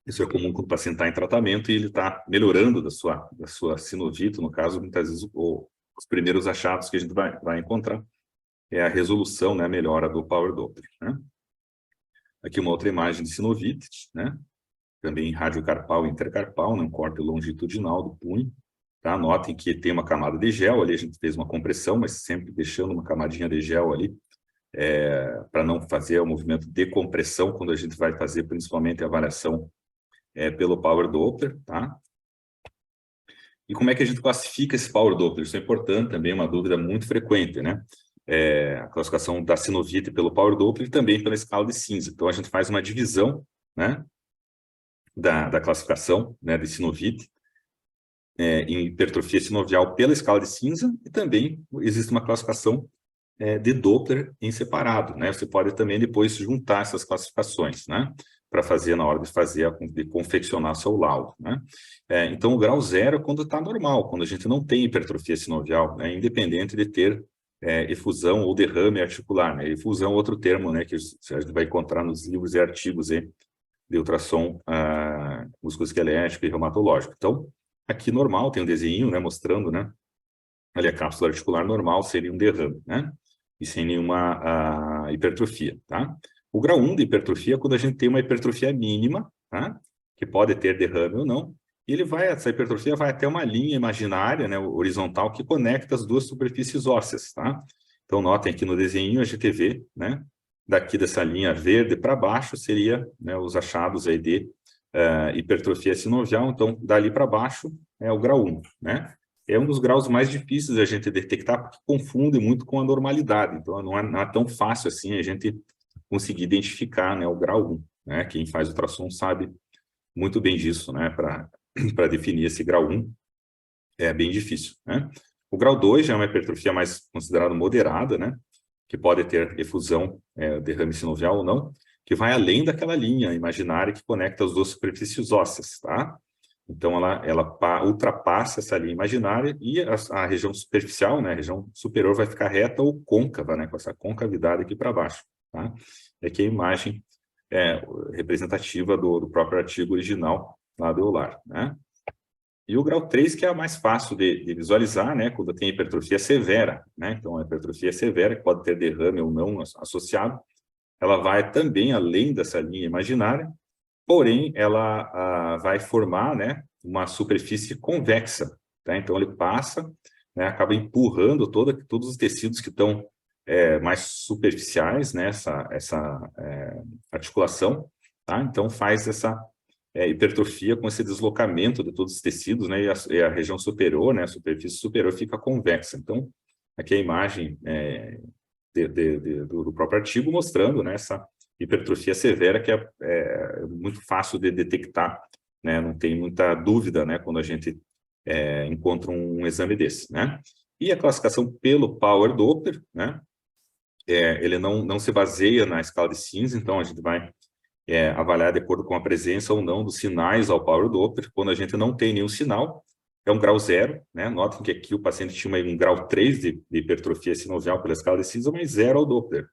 Isso é comum quando o paciente está em tratamento e ele está melhorando da sua sinovite, no caso, muitas vezes os primeiros achados que a gente vai encontrar é a resolução, né, a melhora do Power Doppler, né? Aqui uma outra imagem de sinovite, né? Também radiocarpal e intercarpal, né? Um corte longitudinal do punho. Tá? Notem que tem uma camada de gel ali, a gente fez uma compressão, mas sempre deixando uma camadinha de gel ali, para não fazer o movimento de compressão quando a gente vai fazer principalmente a avaliação pelo Power Doppler, tá? E como é que a gente classifica esse Power Doppler? Isso é importante também, é uma dúvida muito frequente, né? A classificação da sinovite pelo Power Doppler e também pela escala de cinza. Então, a gente faz uma divisão, né, da classificação, né, de sinovite, em hipertrofia sinovial pela escala de cinza, e também existe uma classificação de Doppler em separado, né? Você pode também depois juntar essas classificações, né? Para fazer na hora de confeccionar seu laudo, né? Então, o grau 0 é quando está normal, quando a gente não tem hipertrofia sinovial, né? Independente de ter efusão ou derrame articular, né? Efusão é outro termo, né? Que a gente vai encontrar nos livros e artigos de ultrassom musculoesquelético e reumatológico. Então, aqui normal, tem um desenho, né, mostrando, né, ali a cápsula articular normal seria um derrame, né, e sem nenhuma hipertrofia, tá? O grau 1 de hipertrofia é quando a gente tem uma hipertrofia mínima, tá, que pode ter derrame ou não, e essa hipertrofia vai até uma linha imaginária, né, horizontal, que conecta as duas superfícies ósseas, tá? Então, notem aqui no desenho a gente vê, né, daqui dessa linha verde para baixo seria, né, os achados aí de hipertrofia sinovial. Então, dali para baixo é o grau 1, né? É um dos graus mais difíceis a gente detectar, porque confunde muito com a normalidade. Então, não é tão fácil assim a gente conseguir identificar, né, o grau 1, né? Quem faz ultrassom sabe muito bem disso, né, para definir esse grau 1. é bem difícil, né? O grau 2 já é uma hipertrofia mais considerada moderada, né? Que pode ter efusão, derrame sinovial ou não, que vai além daquela linha imaginária que conecta as duas superfícies ósseas, tá? Então, ela ultrapassa essa linha imaginária e a região superficial, né, a região superior vai ficar reta ou côncava, né, com essa concavidade aqui para baixo, tá? É aqui a imagem representativa do próprio artigo original lá do Euler, né? E o grau 3, que é a mais fácil de visualizar, né, quando tem hipertrofia severa, né? Então, a hipertrofia severa, que pode ter derrame ou não associado, ela vai também além dessa linha imaginária, porém, ela vai formar, né, uma superfície convexa, tá? Então, ele passa, né, acaba empurrando todos os tecidos que estão mais superficiais, né, essa articulação, tá? Então, faz essa hipertrofia com esse deslocamento de todos os tecidos, né, e a região superior, né, a superfície superior fica convexa. Então, aqui a imagem do próprio artigo mostrando, né, essa hipertrofia severa que é muito fácil de detectar, né, não tem muita dúvida, né, quando a gente encontra um exame desse, né. E a classificação pelo Power Doppler, né, ele não se baseia na escala de cinza, então a gente vai avaliar de acordo com a presença ou não dos sinais ao Power Doppler. Quando a gente não tem nenhum sinal, é um grau 0, né? Notem que aqui o paciente tinha um grau 3 de hipertrofia sinovial pela escala de cinza, mas 0 ao Doppler,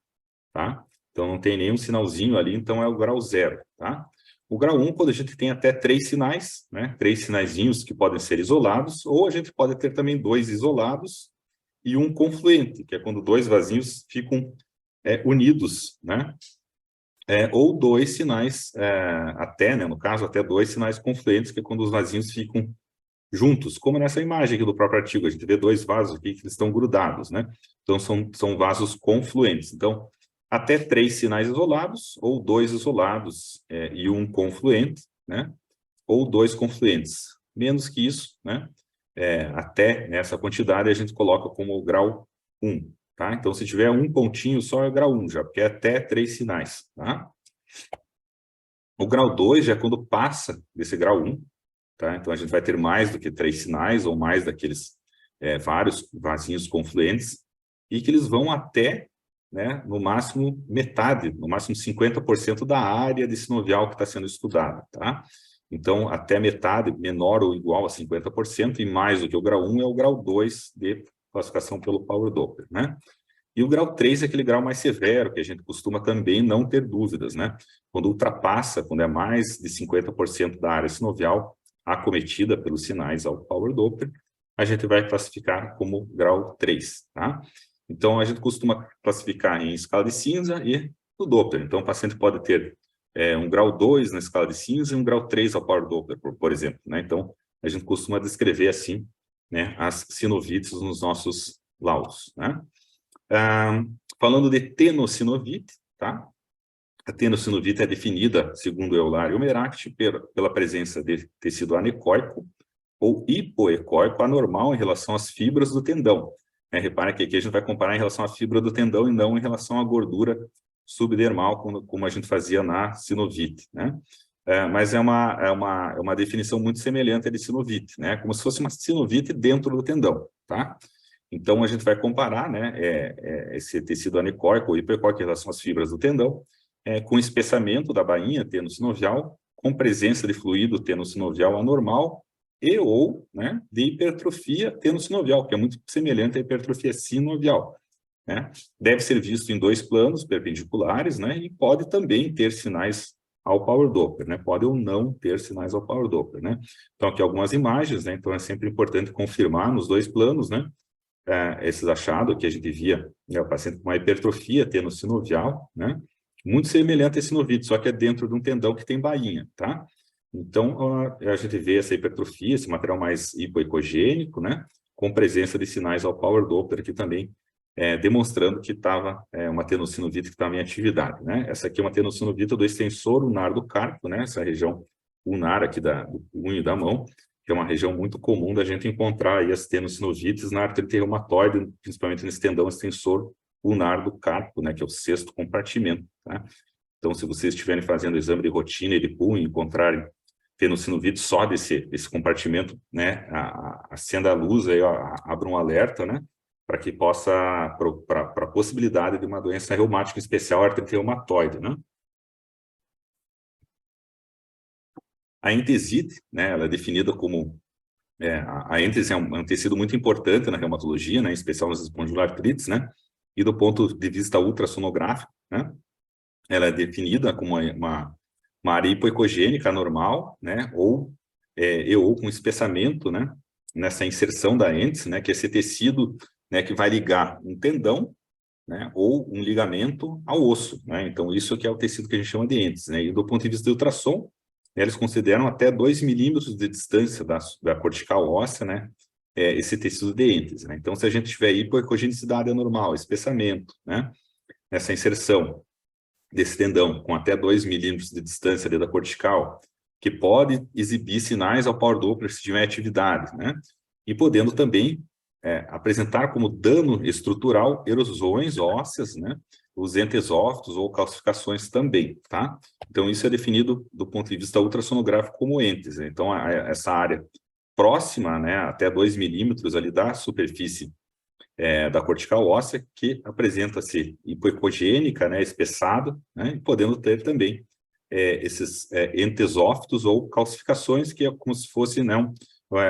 tá? Então não tem nenhum sinalzinho ali, então é o grau 0, tá? O grau 1, quando a gente tem até 3 sinais, né? 3 sinaizinhos que podem ser isolados, ou a gente pode ter também 2 isolados e um confluente, que é quando 2 vasinhos ficam unidos, né? Ou 2 sinais, até, né, no caso, até 2 sinais confluentes, que é quando os vasinhos ficam juntos, como nessa imagem aqui do próprio artigo, a gente vê 2 vasos aqui que eles estão grudados, né? Então, são vasos confluentes. Então, até 3 sinais isolados, ou 2 isolados e um confluente, né? Ou 2 confluentes. Menos que isso, né? Até nessa quantidade a gente coloca como grau 1. Tá? Então, se tiver um pontinho só, é grau 1 já, porque é até 3 sinais. Tá? O grau 2 já é quando passa desse grau 1. Tá? Então, a gente vai ter mais do que 3 sinais, ou mais daqueles vários vasinhos confluentes, e que eles vão até, né, no máximo metade, no máximo 50% da área de sinovial que está sendo estudada. Tá? Então, até metade, menor ou igual a 50%, e mais do que o grau 1 é o grau 2 de classificação pelo Power Doppler, né? E o grau 3 é aquele grau mais severo, que a gente costuma também não ter dúvidas, né? Quando ultrapassa, quando é mais de 50% da área sinovial acometida pelos sinais ao Power Doppler, a gente vai classificar como grau 3, tá? Então, a gente costuma classificar em escala de cinza e no Doppler. Então, o paciente pode ter um grau 2 na escala de cinza e um grau 3 ao Power Doppler, por exemplo, né? Então, a gente costuma descrever assim, né, as sinovites nos nossos laudos, né? Falando de tenossinovite, tá? A tenossinovite é definida, segundo Euler e Merakit, pela presença de tecido anecoico ou hipoecoico anormal em relação às fibras do tendão. Repare que aqui a gente vai comparar em relação à fibra do tendão e não em relação à gordura subdermal, como a gente fazia na sinovite, né? Mas é uma definição muito semelhante à de sinovite, né? Como se fosse uma sinovite dentro do tendão, tá? Então, a gente vai comparar, né, esse tecido anecoico ou hipoecoico em relação às fibras do tendão, com espessamento da bainha tenossinovial, com presença de fluido tenossinovial anormal e ou, né, de hipertrofia tenossinovial, que é muito semelhante à hipertrofia sinovial, né? Deve ser visto em 2 planos perpendiculares, né, e pode também ter sinais ao Power Doppler, né? Pode ou não ter sinais ao Power Doppler, né? Então, aqui algumas imagens, né? Então, é sempre importante confirmar nos 2 planos, né? Esses achados que a gente via, né, o paciente com uma hipertrofia tenossinovial, né? Muito semelhante a sinovite, só que é dentro de um tendão que tem bainha, tá? Então, a gente vê essa hipertrofia, esse material mais hipoecogênico, né? Com presença de sinais ao Power Doppler aqui também, demonstrando que estava uma tenossinovite que estava em atividade, né? Essa aqui é uma tenossinovite do extensor ulnar do carpo, né? Essa região ulnar aqui do punho da mão, que é uma região muito comum da gente encontrar aí as tenossinovites na artrite reumatoide, principalmente nesse tendão extensor ulnar do carpo, né? Que é o 6º compartimento, tá? Então, se vocês estiverem fazendo exame de rotina e de punho, encontrarem fenocinovite só desse compartimento, né, acenda a luz, aí, ó, abra um alerta, né, para que possa, para a possibilidade de uma doença reumática, em especial artrite reumatoide, né. A entesite, né, ela é definida como, a entese é um tecido muito importante na reumatologia, né, em especial nas espondiloartrites, né, e do ponto de vista ultrassonográfico, né, ela é definida como uma área hipoecogênica normal, né, ou com espessamento, né, nessa inserção da entes, né, que é esse tecido, né, que vai ligar um tendão, né, ou um ligamento ao osso, né, então isso que é o tecido que a gente chama de entes, né, e do ponto de vista de ultrassom, né, eles consideram até 2 milímetros de distância da cortical óssea, né, esse tecido de entes, né, então se a gente tiver hipoecogenicidade anormal, espessamento, né, essa inserção desse tendão com até 2 milímetros de distância da cortical, que pode exibir sinais ao Power Doppler se tiver atividade, né? E podendo também apresentar como dano estrutural erosões ósseas, né? Os entesófitos ou calcificações também, tá? Então, isso é definido do ponto de vista ultrassonográfico como entes, né? Então, essa área próxima, né, até 2 milímetros ali da superfície da cortical óssea, que apresenta-se hipoecogênica, né, espessada, né, e podendo ter também esses entesófitos ou calcificações, que é como se fosse, né,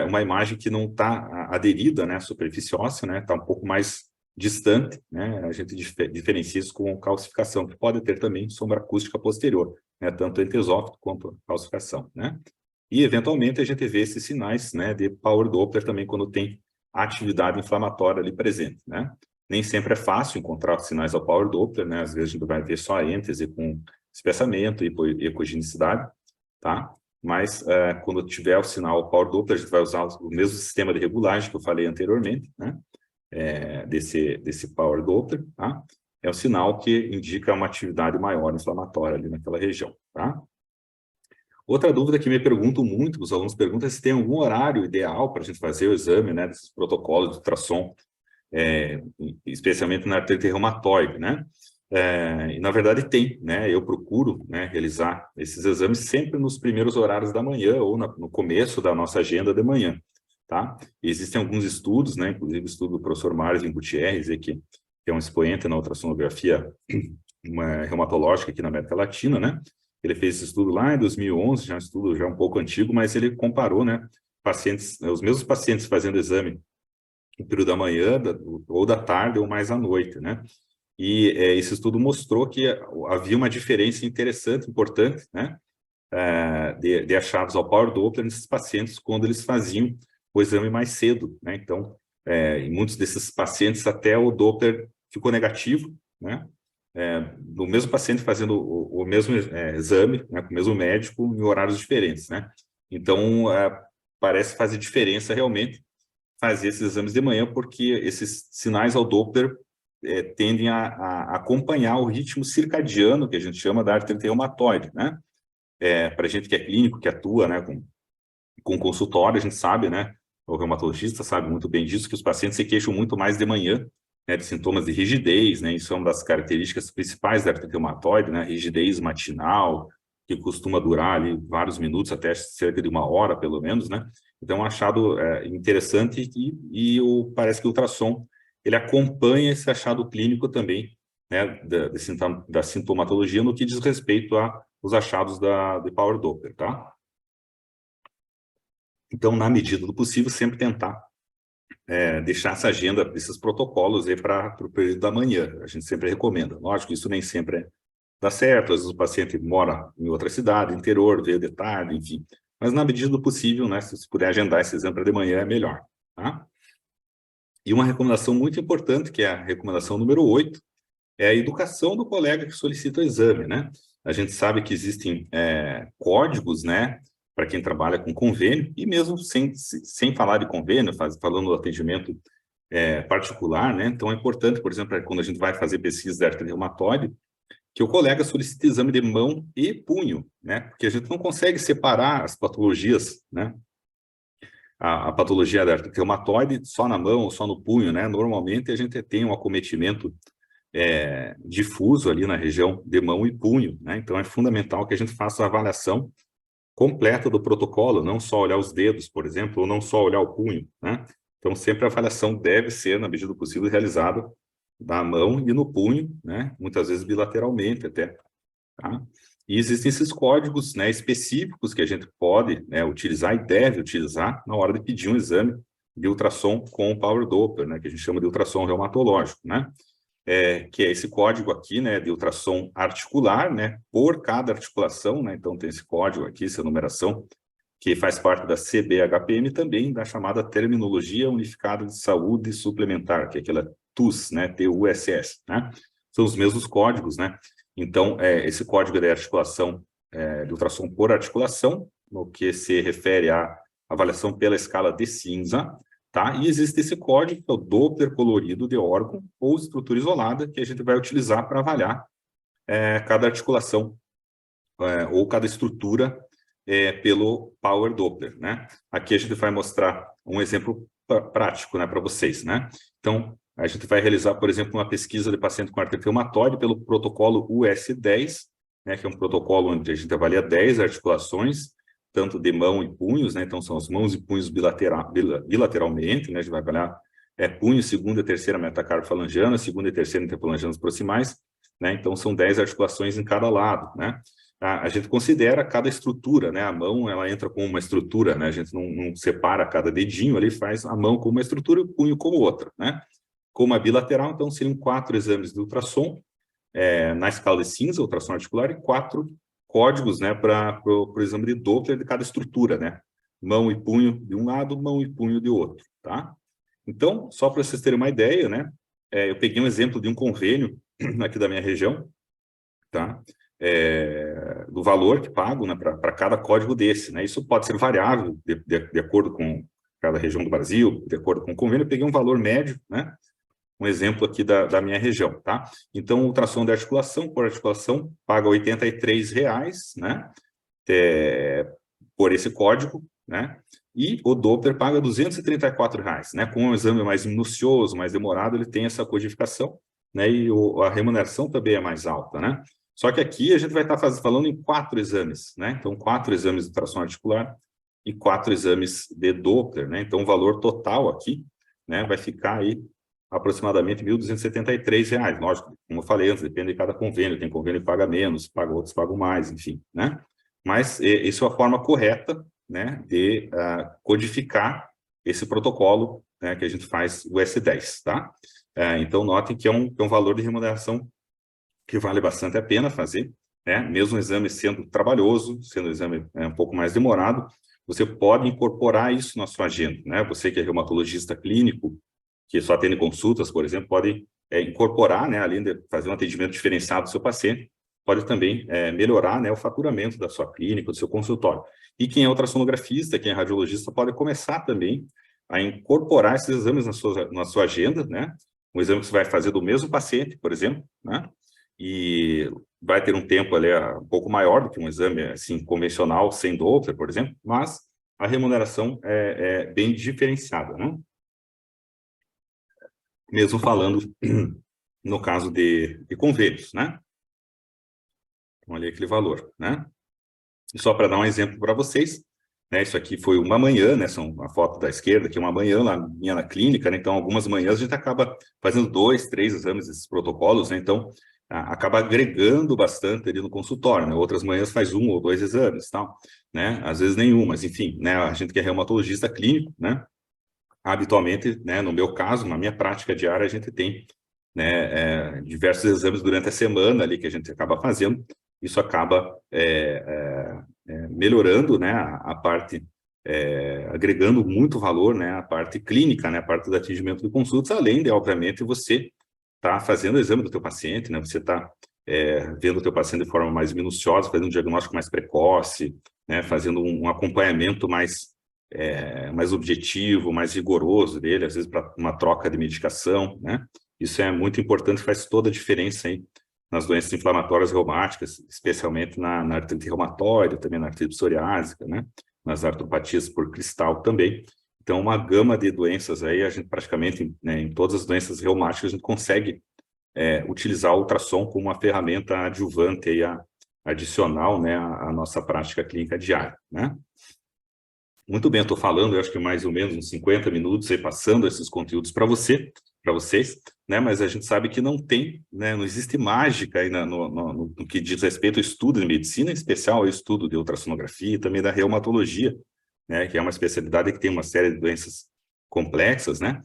uma imagem que não está aderida, né, à superfície óssea, né, está um pouco mais distante, né, a gente diferencia isso com calcificação, que pode ter também sombra acústica posterior, né, tanto entesófito quanto calcificação, né. E, eventualmente, a gente vê esses sinais, né, de Power Doppler também quando tem atividade inflamatória ali presente, né? Nem sempre é fácil encontrar os sinais ao Power Doppler, né? Às vezes a gente vai ver só a êntese com espessamento e ecogenicidade, tá? Mas quando tiver o sinal ao Power Doppler, a gente vai usar o mesmo sistema de regulagem que eu falei anteriormente, né? Desse Power Doppler, tá? É um sinal que indica uma atividade maior inflamatória ali naquela região, tá? Outra dúvida que me perguntam muito, os alunos perguntam, é se tem algum horário ideal para a gente fazer o exame, né, desses protocolos de ultrassom, especialmente na artrite reumatoide, né? E na verdade tem, né? Eu procuro, né, realizar esses exames sempre nos primeiros horários da manhã ou no começo da nossa agenda de manhã, tá? E existem alguns estudos, né, inclusive o estudo do professor Marvin Gutierrez, que é um expoente na ultrassonografia reumatológica aqui na América Latina, né? Ele fez esse estudo lá em 2011, já é um estudo já um pouco antigo, mas ele comparou, né, pacientes, os mesmos pacientes fazendo exame no período da manhã, ou da tarde, ou mais à noite, né? E esse estudo mostrou que havia uma diferença interessante, importante, né, de achados ao Power Doppler nesses pacientes quando eles faziam o exame mais cedo, né? Então, em muitos desses pacientes até o Doppler ficou negativo, né? Do mesmo paciente fazendo o mesmo exame, né, com o mesmo médico, em horários diferentes, né? Então, parece fazer diferença realmente fazer esses exames de manhã, porque esses sinais ao Doppler tendem a acompanhar o ritmo circadiano, que a gente chama da artrite reumatoide, né? Para a gente que é clínico, que atua, né, com consultório, a gente sabe, né? O reumatologista sabe muito bem disso, que os pacientes se queixam muito mais de manhã, né, de sintomas de rigidez, né? Isso é uma das características principais da artrite reumatoide, né? Rigidez matinal, que costuma durar ali vários minutos, até cerca de 1 hora, pelo menos, né? Então, um achado interessante parece que o ultrassom, ele acompanha esse achado clínico também, né, da sintomatologia no que diz respeito aos achados de Power Doppler, tá? Então, na medida do possível, sempre tentar deixar essa agenda, esses protocolos aí para o período da manhã. A gente sempre recomenda. Lógico, isso nem sempre dá certo, às vezes o paciente mora em outra cidade, interior, veio de tarde, enfim. Mas na medida do possível, né, se você puder agendar esse exame para de manhã, é melhor, tá? E uma recomendação muito importante, que é a recomendação número 8, é a educação do colega que solicita o exame, né? A gente sabe que existem códigos, né, para quem trabalha com convênio, e mesmo sem falar de convênio, falando do atendimento particular, né? Então é importante, por exemplo, quando a gente vai fazer pesquisa de artrite reumatoide, que o colega solicite exame de mão e punho, né? Porque a gente não consegue separar as patologias, né? A patologia da artrite reumatoide só na mão ou só no punho, né? Normalmente a gente tem um acometimento difuso ali na região de mão e punho, né? Então é fundamental que a gente faça a avaliação completa do protocolo, não só olhar os dedos, por exemplo, ou não só olhar o punho, né? Então, sempre a avaliação deve ser, na medida do possível, realizada na mão e no punho, né? Muitas vezes bilateralmente até, tá? E existem esses códigos, né, específicos que a gente pode, né, utilizar e deve utilizar na hora de pedir um exame de ultrassom com o Power Doppler, né, que a gente chama de ultrassom reumatológico, né? Que é esse código aqui, né, de ultrassom articular, né, por cada articulação, né? Então tem esse código aqui, essa numeração, que faz parte da CBHPM também, da chamada Terminologia Unificada de Saúde Suplementar, que é aquela TUS, né, TUSS, né? São os mesmos códigos, né? Então, esse código de articulação, de ultrassom por articulação, no que se refere à avaliação pela escala de cinza, tá? E existe esse código, que é o Doppler colorido de órgão ou estrutura isolada, que a gente vai utilizar para avaliar cada articulação ou cada estrutura pelo Power Doppler, né? Aqui a gente vai mostrar um exemplo prático, né, para vocês, né? Então, a gente vai realizar, por exemplo, uma pesquisa de paciente com artrite reumatoide pelo protocolo US10, né, que é um protocolo onde a gente avalia 10 articulações, tanto de mão e punhos, né? Então, são as mãos e punhos bilateralmente, né? A gente vai avaliar punho, segunda e terceira metacarpofalangiana, segunda e terceira interfalangianas proximais, né? Então, são 10 articulações em cada lado, né? A gente considera cada estrutura, né? A mão, ela entra como uma estrutura, né? A gente não separa cada dedinho ali, faz a mão como uma estrutura e o punho como outra, né? Como a bilateral, então, seriam 4 exames de ultrassom, na escala de cinza, ultrassom articular, e 4 códigos, né, para o exame de Doppler de cada estrutura, né? Mão e punho de um lado, mão e punho de outro, tá? Então, só para vocês terem uma ideia, né? Eu peguei um exemplo de um convênio aqui da minha região, tá? Do valor que pago, né, para cada código desse, né? Isso pode ser variável de acordo com cada região do Brasil, de acordo com o convênio. Eu peguei um valor médio, né? Um exemplo aqui da minha região, tá? Então, ultrassom de articulação, por articulação, paga R$ 83, né? Por esse código, né? E o Doppler paga R$ 234, né? Com um exame mais minucioso, mais demorado, ele tem essa codificação, né? E a remuneração também é mais alta, né? Só que aqui a gente vai estar falando em 4 exames, né? Então, 4 exames de ultrassom articular e 4 exames de Doppler, né? Então, o valor total aqui, né, vai ficar aí aproximadamente R$ 1.273. Lógico, como eu falei antes, depende de cada convênio. Tem convênio que paga menos, paga outros pagam mais, enfim, né? Mas isso é a forma correta, né, de codificar esse protocolo, né, que a gente faz o S10, tá? Então, notem que é um valor de remuneração que vale bastante a pena fazer, né? Mesmo o exame sendo trabalhoso, sendo um exame um pouco mais demorado, você pode incorporar isso na sua agenda, né? Você que é reumatologista clínico, que só atende consultas, por exemplo, pode incorporar, né, além de fazer um atendimento diferenciado do seu paciente, pode também melhorar, né, o faturamento da sua clínica, do seu consultório. E quem é ultrassonografista, quem é radiologista, pode começar também a incorporar esses exames na sua agenda, né? Um exame que você vai fazer do mesmo paciente, por exemplo, né? E vai ter um tempo ali um pouco maior do que um exame assim convencional, sem Doppler, por exemplo, mas a remuneração é bem diferenciada, né? Mesmo falando no caso de convênios, né? Então, olha aquele valor, né? E só para dar um exemplo para vocês, né? Isso aqui foi uma manhã, né? São a foto da esquerda, que é uma manhã lá minha na clínica, né? Então, algumas manhãs a gente acaba fazendo 2, 3 exames desses protocolos, né? Então, acaba agregando bastante ali no consultório, né? Outras manhãs faz 1 ou 2 exames, tal, né? Às vezes nenhum, mas enfim, né? A gente que é reumatologista clínico, né? Habitualmente, né? No meu caso, na minha prática diária, a gente tem, né, diversos exames durante a semana ali que a gente acaba fazendo. Isso acaba melhorando, né? A parte, agregando muito valor, né? A parte clínica, né? A parte do atendimento de consultas, além de, obviamente, você tá fazendo o exame do teu paciente, né? Você está vendo o teu paciente de forma mais minuciosa, fazendo um diagnóstico mais precoce, né? Fazendo um acompanhamento mais objetivo, mais rigoroso dele, às vezes para uma troca de medicação, né? Isso é muito importante, faz toda a diferença aí nas doenças inflamatórias reumáticas, especialmente na artrite reumatoide, também na artrite psoriásica, né? Nas artropatias por cristal também. Então, uma gama de doenças aí, a gente praticamente, né, em todas as doenças reumáticas, a gente consegue utilizar o ultrassom como uma ferramenta adjuvante aí adicional, né, à nossa prática clínica diária, né? Muito bem, eu estou falando, eu acho que mais ou menos uns 50 minutos aí passando esses conteúdos para vocês, né? Mas a gente sabe que não tem, né? Não existe mágica aí no que diz respeito ao estudo de medicina, em especial ao estudo de ultrassonografia e também da reumatologia, né? Que é uma especialidade que tem uma série de doenças complexas, né?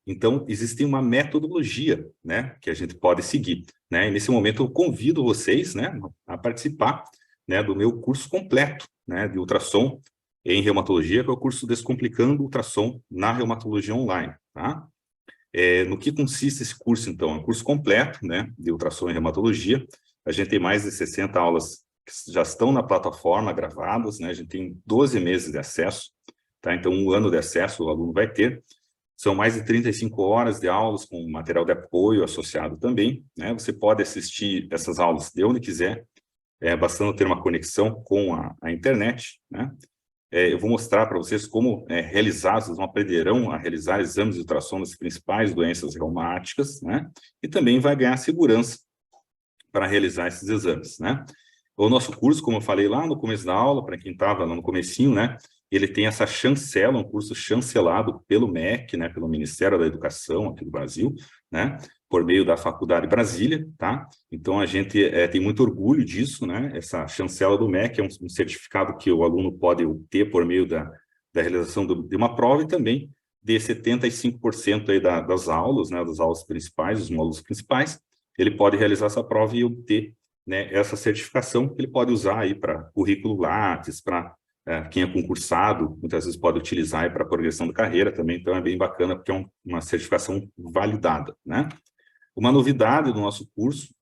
Então, existe uma metodologia, né? Que a gente pode seguir, né? E nesse momento eu convido vocês, né? A participar, né? Do meu curso completo, né? De ultrassom em reumatologia, que é o curso Descomplicando Ultrassom na Reumatologia Online, tá? No que consiste esse curso, então? É um curso completo, né, de ultrassom em reumatologia. A gente tem mais de 60 aulas que já estão na plataforma gravadas, né? A gente tem 12 meses de acesso, tá? Então, 1 ano de acesso o aluno vai ter. São mais de 35 horas de aulas com material de apoio associado também, né? Você pode assistir essas aulas de onde quiser, bastando ter uma conexão com a internet, né? Eu vou mostrar para vocês como realizar, vocês aprenderão a realizar exames de ultrassom das principais doenças reumáticas, né? E também vai ganhar segurança para realizar esses exames, né? O nosso curso, como eu falei lá no começo da aula, para quem estava lá no comecinho, né? Ele tem essa chancela, um curso chancelado pelo MEC, né? Pelo Ministério da Educação aqui do Brasil, né? Por meio da Faculdade Brasília, tá? Então, a gente tem muito orgulho disso, né? Essa chancela do MEC é um certificado que o aluno pode obter por meio da realização de uma prova e também de 75% aí das aulas, né? Das aulas principais, dos módulos principais, ele pode realizar essa prova e obter, né, essa certificação que ele pode usar aí para currículo Lattes, para quem é concursado, muitas vezes pode utilizar para progressão da carreira também, então é bem bacana porque é uma certificação validada, né? Uma novidade do nosso curso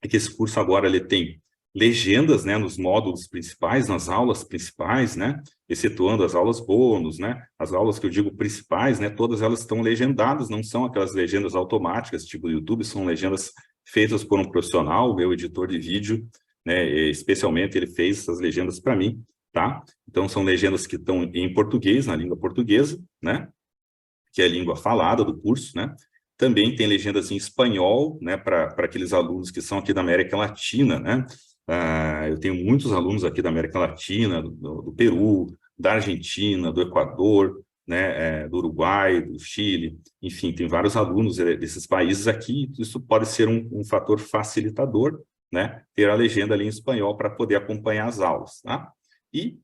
é que esse curso agora ele tem legendas, né, nos módulos principais, nas aulas principais, né, excetuando as aulas bônus, né, as aulas que eu digo principais, né, todas elas estão legendadas, não são aquelas legendas automáticas, tipo do YouTube, são legendas feitas por um profissional, meu editor de vídeo, né, especialmente ele fez essas legendas para mim, tá? Então são legendas que estão em português, na língua portuguesa, né, que é a língua falada do curso, né? Também tem legendas em espanhol, né, para aqueles alunos que são aqui da América Latina, né? Eu tenho muitos alunos aqui da América Latina, do Peru, da Argentina, do Equador, né, do Uruguai, do Chile, enfim, tem vários alunos desses países aqui, isso pode ser um fator facilitador, né, ter a legenda ali em espanhol para poder acompanhar as aulas, tá? E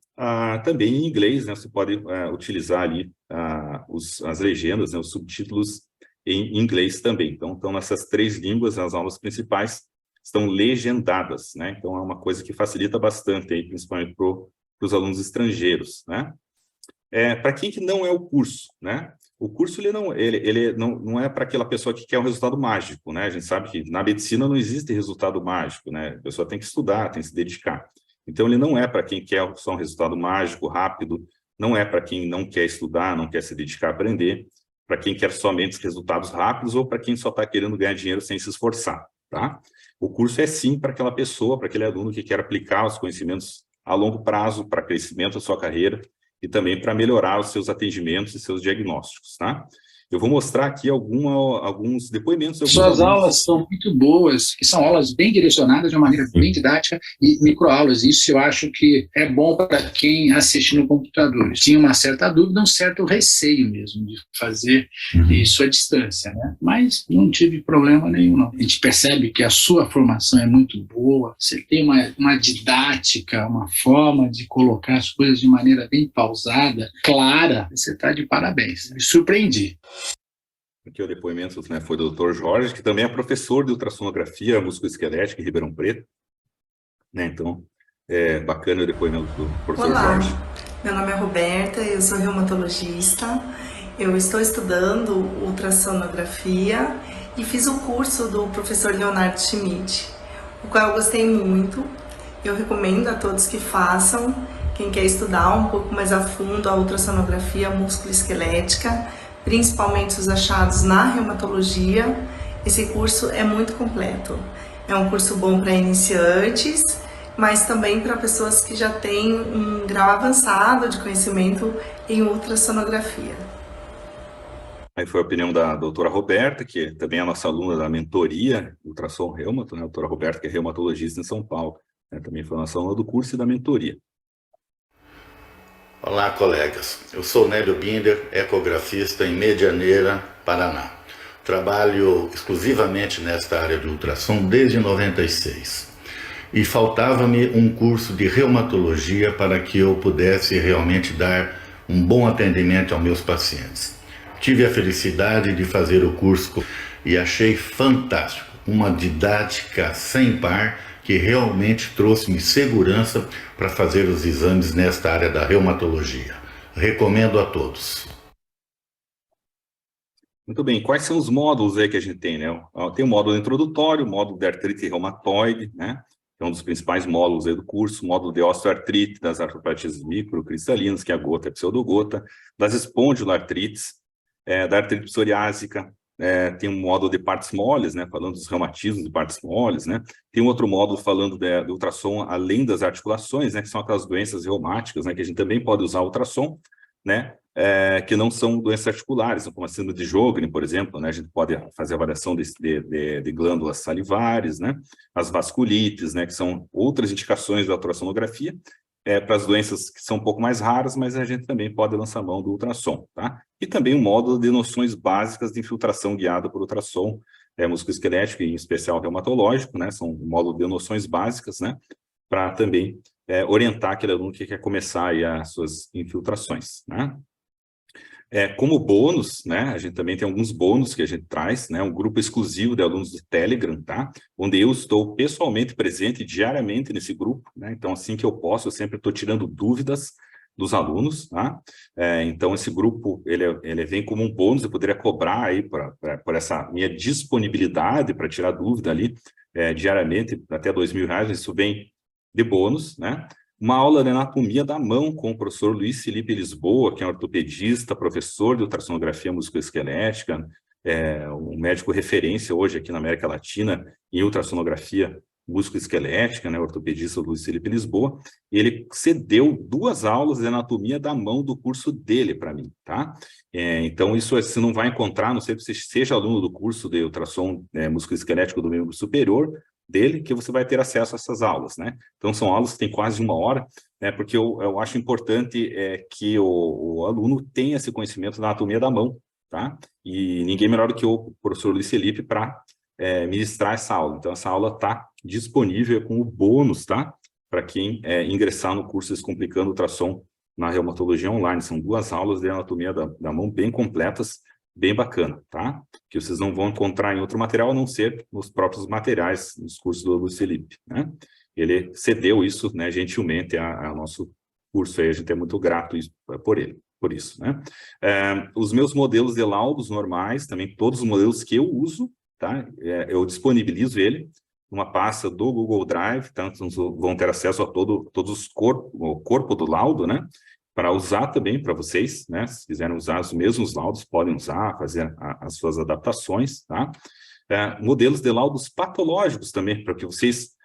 também em inglês, né, você pode utilizar ali as legendas, né, os subtítulos em inglês também. Então, nessas 3 línguas, as aulas principais estão legendadas, né? Então, é uma coisa que facilita bastante, aí, principalmente para os alunos estrangeiros, né? Para quem que não é o curso, né? O curso ele não é para aquela pessoa que quer um resultado mágico, né? A gente sabe que na medicina não existe resultado mágico, né? A pessoa tem que estudar, tem que se dedicar. Então, ele não é para quem quer só um resultado mágico, rápido, não é para quem não quer estudar, não quer se dedicar a aprender, para quem quer somente resultados rápidos ou para quem só está querendo ganhar dinheiro sem se esforçar, tá? O curso é sim para aquela pessoa, para aquele aluno que quer aplicar os conhecimentos a longo prazo para crescimento da sua carreira e também para melhorar os seus atendimentos e seus diagnósticos, tá? Eu vou mostrar aqui alguns depoimentos. Suas aulas são muito boas, e são aulas bem direcionadas, de uma maneira bem didática, e microaulas. Isso eu acho que é bom para quem assiste no computador. Tinha uma certa dúvida, um certo receio mesmo de fazer isso à distância, né? Mas não tive problema nenhum, não. A gente percebe que a sua formação é muito boa, você tem uma didática, uma forma de colocar as coisas de maneira bem pausada, clara. Você está de parabéns. Me surpreendi. Aqui o depoimento, né, foi do Dr. Jorge, que também é professor de ultrassonografia musculoesquelética em Ribeirão Preto, né? Então, é bacana o depoimento do professor Jorge. Meu nome é Roberta, eu sou reumatologista, eu estou estudando ultrassonografia e fiz o curso do professor Leonardo Schmidt, o qual eu gostei muito. Eu recomendo a todos que façam, quem quer estudar um pouco mais a fundo a ultrassonografia musculoesquelética, principalmente os achados na reumatologia. Esse curso é muito completo. É um curso bom para iniciantes, mas também para pessoas que já têm um grau avançado de conhecimento em ultrassonografia. Aí foi a opinião da doutora Roberta, que também é a nossa aluna da mentoria Ultrassom Reumato, né? A doutora Roberta, que é reumatologista em São Paulo, né? Também foi a nossa aluna do curso e da mentoria. Olá, colegas. Eu sou Nélio Binder, ecografista em Medianeira, Paraná. Trabalho exclusivamente nesta área de ultrassom desde 96. E faltava-me um curso de reumatologia para que eu pudesse realmente dar um bom atendimento aos meus pacientes. Tive a felicidade de fazer o curso e achei fantástico, uma didática sem par que realmente trouxe-me segurança para fazer os exames nesta área da reumatologia. Recomendo a todos. Muito bem, quais são os módulos aí que a gente tem, né? Tem o módulo introdutório, o módulo de artrite reumatoide, né? Que é um dos principais módulos aí do curso, o módulo de osteoartrite, das artropatias microcristalinas, que é a gota e a pseudogota, das espondiloartrites, da artrite psoriásica, tem um módulo de partes moles, né, falando dos reumatismos de partes moles, né, tem um outro módulo falando do ultrassom além das articulações, né, que são aquelas doenças reumáticas, né, que a gente também pode usar ultrassom, né, que não são doenças articulares, como a síndrome de Sjögren, por exemplo, né, a gente pode fazer avaliação de glândulas salivares, né, as vasculites, né, que são outras indicações da ultrassonografia, para as doenças que são um pouco mais raras, mas a gente também pode lançar mão do ultrassom, tá? E também um módulo de noções básicas de infiltração guiada por ultrassom, musculoesquelético e em especial reumatológico, né? São um módulo de noções básicas, né? Para também orientar aquele aluno que quer começar aí as suas infiltrações, né? Como bônus, né, a gente também tem alguns bônus que a gente traz, né, um grupo exclusivo de alunos do Telegram, tá, onde eu estou pessoalmente presente diariamente nesse grupo, né, então assim que eu posso, eu sempre estou tirando dúvidas dos alunos, tá, então esse grupo, ele vem como um bônus, eu poderia cobrar aí por essa minha disponibilidade para tirar dúvida ali diariamente, até R$2.000, isso vem de bônus, né. Uma aula de anatomia da mão com o professor Luiz Felipe Lisboa, que é um ortopedista, professor de ultrassonografia musculoesquelética, um médico referência hoje aqui na América Latina em ultrassonografia musculoesquelética, né, ortopedista Luiz Felipe Lisboa. Ele cedeu 2 aulas de anatomia da mão do curso dele para mim, tá? Então, isso você não vai encontrar, não sei se você seja aluno do curso de ultrassom musculoesquelético do membro superior, dele, que você vai ter acesso a essas aulas, né? Então, são aulas que têm quase 1 hora, né? Porque eu acho importante que o aluno tenha esse conhecimento da anatomia da mão, tá? E ninguém melhor do que o professor Luiz Felipe para ministrar essa aula. Então, essa aula está disponível com o bônus, tá? Para quem ingressar no curso Descomplicando Ultrassom na Reumatologia Online. São 2 aulas de anatomia da mão bem completas, bem bacana, tá? Que vocês não vão encontrar em outro material, a não ser nos próprios materiais, nos cursos do Luiz Felipe, né? Ele cedeu isso, né, gentilmente ao nosso curso, aí a gente é muito grato por isso, né? Os meus modelos de laudos normais, também todos os modelos que eu uso, tá? Eu disponibilizo ele numa pasta do Google Drive, tanto vão ter acesso a todos o corpo do laudo, né? Para usar também para vocês, né? Se quiserem usar os mesmos laudos, podem usar, fazer as suas adaptações, tá? Modelos de laudos patológicos também, para que vocês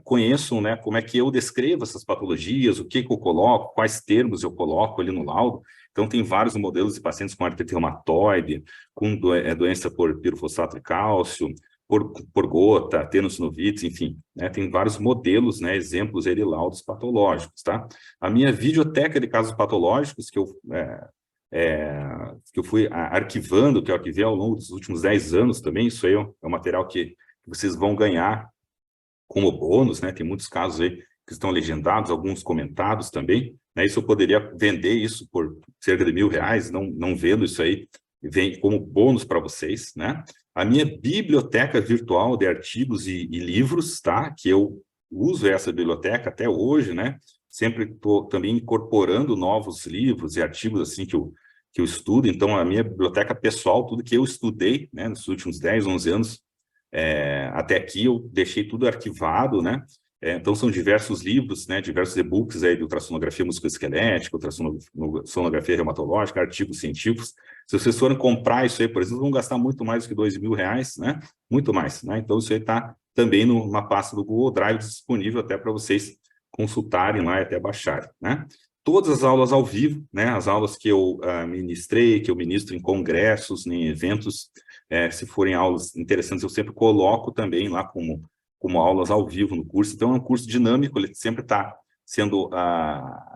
conheçam, né, como é que eu descrevo essas patologias, o que eu coloco, quais termos eu coloco ali no laudo. Então, tem vários modelos de pacientes com artrite reumatoide, com doença por pirofosfato de cálcio, por gota, tenossinovites, enfim, né, tem vários modelos, né, exemplos aí de laudos patológicos, tá? A minha videoteca de casos patológicos que eu fui arquivando, que eu arquivei ao longo dos últimos 10 anos também, isso aí é um material que vocês vão ganhar como bônus, né? Tem muitos casos aí que estão legendados, alguns comentados também, né? Isso eu poderia vender isso por cerca de R$1.000, não vendo isso aí, vem como bônus para vocês, né? A minha biblioteca virtual de artigos e livros, tá? Que eu uso essa biblioteca até hoje, né? Sempre estou também incorporando novos livros e artigos assim que eu estudo. Então, a minha biblioteca pessoal, tudo que eu estudei, né, nos últimos 10, 11 anos, até aqui eu deixei tudo arquivado, né? Então, são diversos livros, né, diversos e-books aí de ultrassonografia musculoesquelética, ultrassonografia reumatológica, artigos científicos. Se vocês forem comprar isso aí, por exemplo, vão gastar muito mais do que R$2.000, né? Muito mais, né? Então, isso aí está também numa pasta do Google Drive disponível até para vocês consultarem lá e até baixarem, né? todas as aulas ao vivo, né, as aulas que eu ministrei, que eu ministro em congressos, em eventos, se forem aulas interessantes, eu sempre coloco também lá como aulas ao vivo no curso. Então, é um curso dinâmico, ele sempre está sendo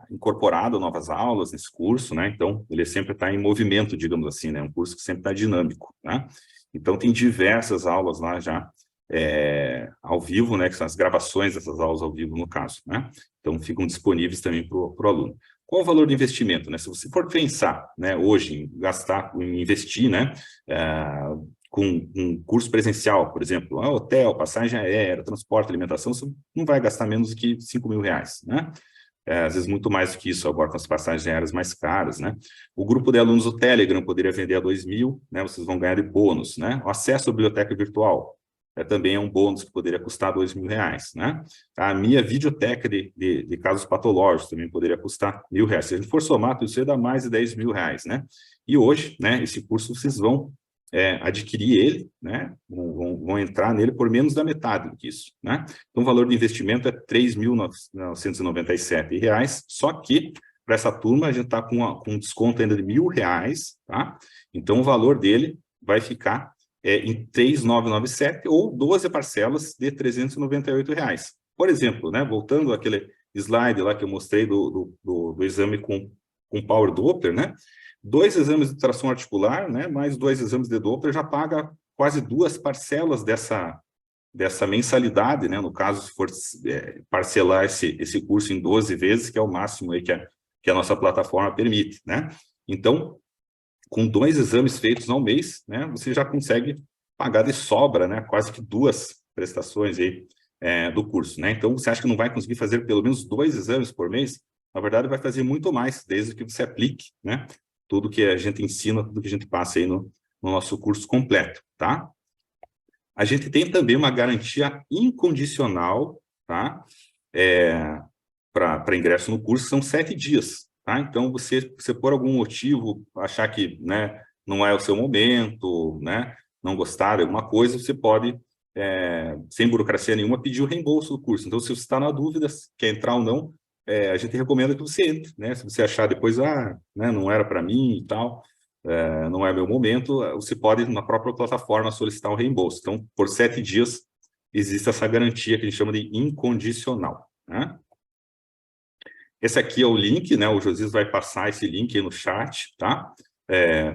incorporado a novas aulas nesse curso, né? Então, ele sempre está em movimento, digamos assim, né? Um curso que sempre está dinâmico, né? Então, tem diversas aulas lá já ao vivo, né? Que são as gravações dessas aulas ao vivo, no caso, né? Então, ficam disponíveis também para o aluno. Qual o valor do investimento, né? Se você for pensar, né, hoje em gastar, em investir, né? Com um curso presencial, por exemplo, hotel, passagem aérea, transporte, alimentação, você não vai gastar menos do que R$ 5.000, né? Às vezes muito mais do que isso agora com as passagens aéreas mais caras, né? O grupo de alunos do Telegram poderia vender a 2.000, né? Vocês vão ganhar de bônus, né? O acesso à biblioteca virtual também é um bônus que poderia custar R$ 2.000, né? A minha videoteca de casos patológicos também poderia custar R$ 1.000. Se a gente for somar, tudo isso ia dar mais de R$ 10.000, né? E hoje, né? Esse curso vocês vão adquirir ele, né? Vão entrar nele por menos da metade do que isso, né? Então, o valor de investimento é R$ 3.997, só que para essa turma a gente está com um desconto ainda de R$ 1.000, tá? Então, o valor dele vai ficar em 3.997 ou 12 parcelas de R$ 398. Por exemplo, né? Voltando àquele slide lá que eu mostrei do exame com Power Doppler, né? 2 exames de tração articular, né, mais 2 exames de Doppler, já paga quase 2 parcelas dessa mensalidade, né, no caso, se for parcelar esse curso em 12 vezes, que é o máximo aí que a nossa plataforma permite, né? Então, com 2 exames feitos ao mês, né, você já consegue pagar de sobra, né, quase que 2 prestações aí do curso, né? Então, você acha que não vai conseguir fazer pelo menos 2 exames por mês? Na verdade, vai fazer muito mais, desde que você aplique, né, tudo que a gente ensina, tudo que a gente passa aí no nosso curso completo, tá? A gente tem também uma garantia incondicional, tá? Para ingresso no curso, são 7 dias, tá? Então, você por algum motivo achar que, né, não é o seu momento, né, não gostar de alguma coisa, você pode, sem burocracia nenhuma, pedir o reembolso do curso. Então, se você está na dúvida, quer entrar ou não, a gente recomenda que você entre, né? Se você achar depois, né, não era para mim e tal, não é meu momento, você pode, na própria plataforma, solicitar um reembolso. Então, por 7 dias, existe essa garantia que a gente chama de incondicional, né? Esse aqui é o link, né? O Josias vai passar esse link aí no chat, tá?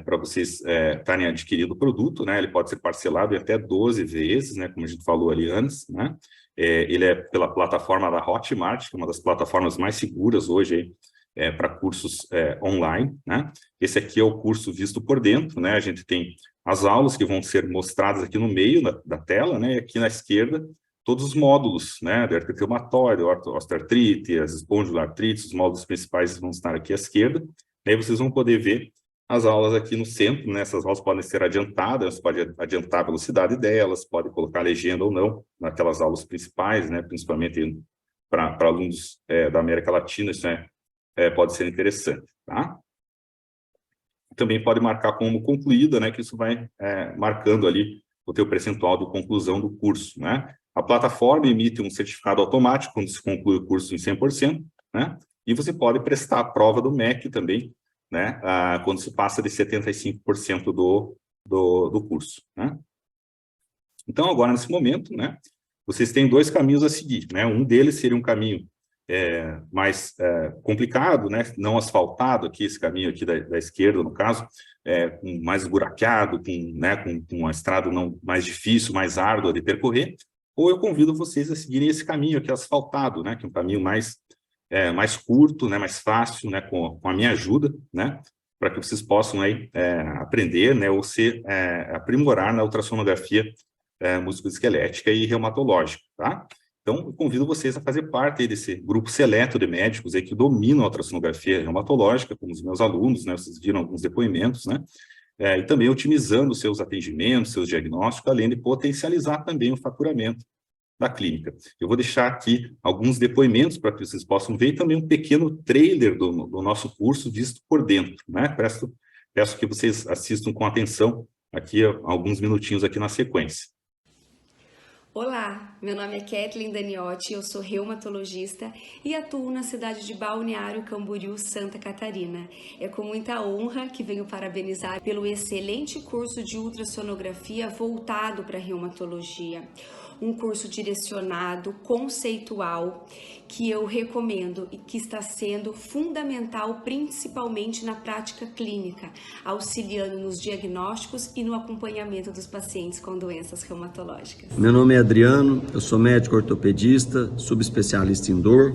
Para vocês estarem adquirindo o produto, né? Ele pode ser parcelado em até 12 vezes, né? Como a gente falou ali antes, né? Ele é pela plataforma da Hotmart, que é uma das plataformas mais seguras hoje para cursos online, né? Esse aqui é o curso visto por dentro, né? A gente tem as aulas que vão ser mostradas aqui no meio da tela, né? E aqui na esquerda, todos os módulos, né? De artrite reumatoide, osteoartrite, as espondiloartrites, os módulos principais vão estar aqui à esquerda. Aí vocês vão poder ver as aulas aqui no centro, né? Essas aulas podem ser adiantadas, você pode adiantar a velocidade delas, pode colocar legenda ou não naquelas aulas principais, né? Principalmente para alunos da América Latina, isso pode ser interessante, tá? Também pode marcar como concluída, né? Que isso vai marcando ali o teu percentual de conclusão do curso, né? A plataforma emite um certificado automático quando se conclui o curso em 100%, né? E você pode prestar a prova do MEC também, né, quando se passa de 75% do curso, né? Então, agora, nesse momento, né, vocês têm 2 caminhos a seguir, né? Um deles seria um caminho mais complicado, né, não asfaltado, aqui, esse caminho aqui da esquerda, no caso, mais esburacado, com uma estrada mais difícil, mais árdua de percorrer, ou eu convido vocês a seguirem esse caminho aqui asfaltado, né, que é um caminho mais curto, né, mais fácil, né, com a minha ajuda, né, para que vocês possam aí, aprender, né, ou se aprimorar na ultrassonografia musculoesquelética e reumatológica, tá? Então, eu convido vocês a fazer parte aí desse grupo seleto de médicos aí que dominam a ultrassonografia reumatológica, como os meus alunos, né, vocês viram alguns depoimentos, né, e também otimizando os seus atendimentos, seus diagnósticos, além de potencializar também o faturamento da clínica. Eu vou deixar aqui alguns depoimentos para que vocês possam ver e também um pequeno trailer do nosso curso visto por dentro, né? Peço que vocês assistam com atenção aqui alguns minutinhos aqui na sequência. Olá, Meu nome é Kathleen Daniotti, eu sou reumatologista e atuo na cidade de Balneário Camboriú, Santa Catarina. É com muita honra que venho parabenizar pelo excelente curso de ultrassonografia voltado para a reumatologia. Um curso direcionado, conceitual, que eu recomendo e que está sendo fundamental principalmente na prática clínica, auxiliando nos diagnósticos e no acompanhamento dos pacientes com doenças reumatológicas. Meu nome é Adriano, eu sou médico ortopedista, subespecialista em dor.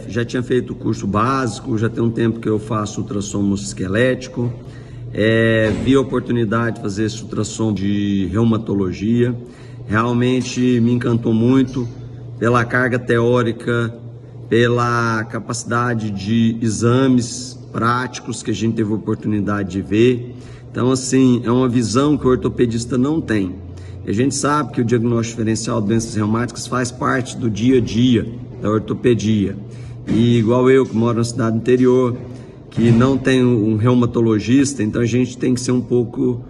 Já tinha feito o curso básico, já tem um tempo que eu faço ultrassom musculoesquelético. Vi a oportunidade de fazer esse ultrassom de reumatologia. Realmente me encantou muito pela carga teórica, pela capacidade de exames práticos que a gente teve a oportunidade de ver. Então, assim, é uma visão que o ortopedista não tem. E a gente sabe que o diagnóstico diferencial de doenças reumáticas faz parte do dia a dia da ortopedia. E igual eu, que moro na cidade interior, que não tem um reumatologista, então a gente tem que ser um pouco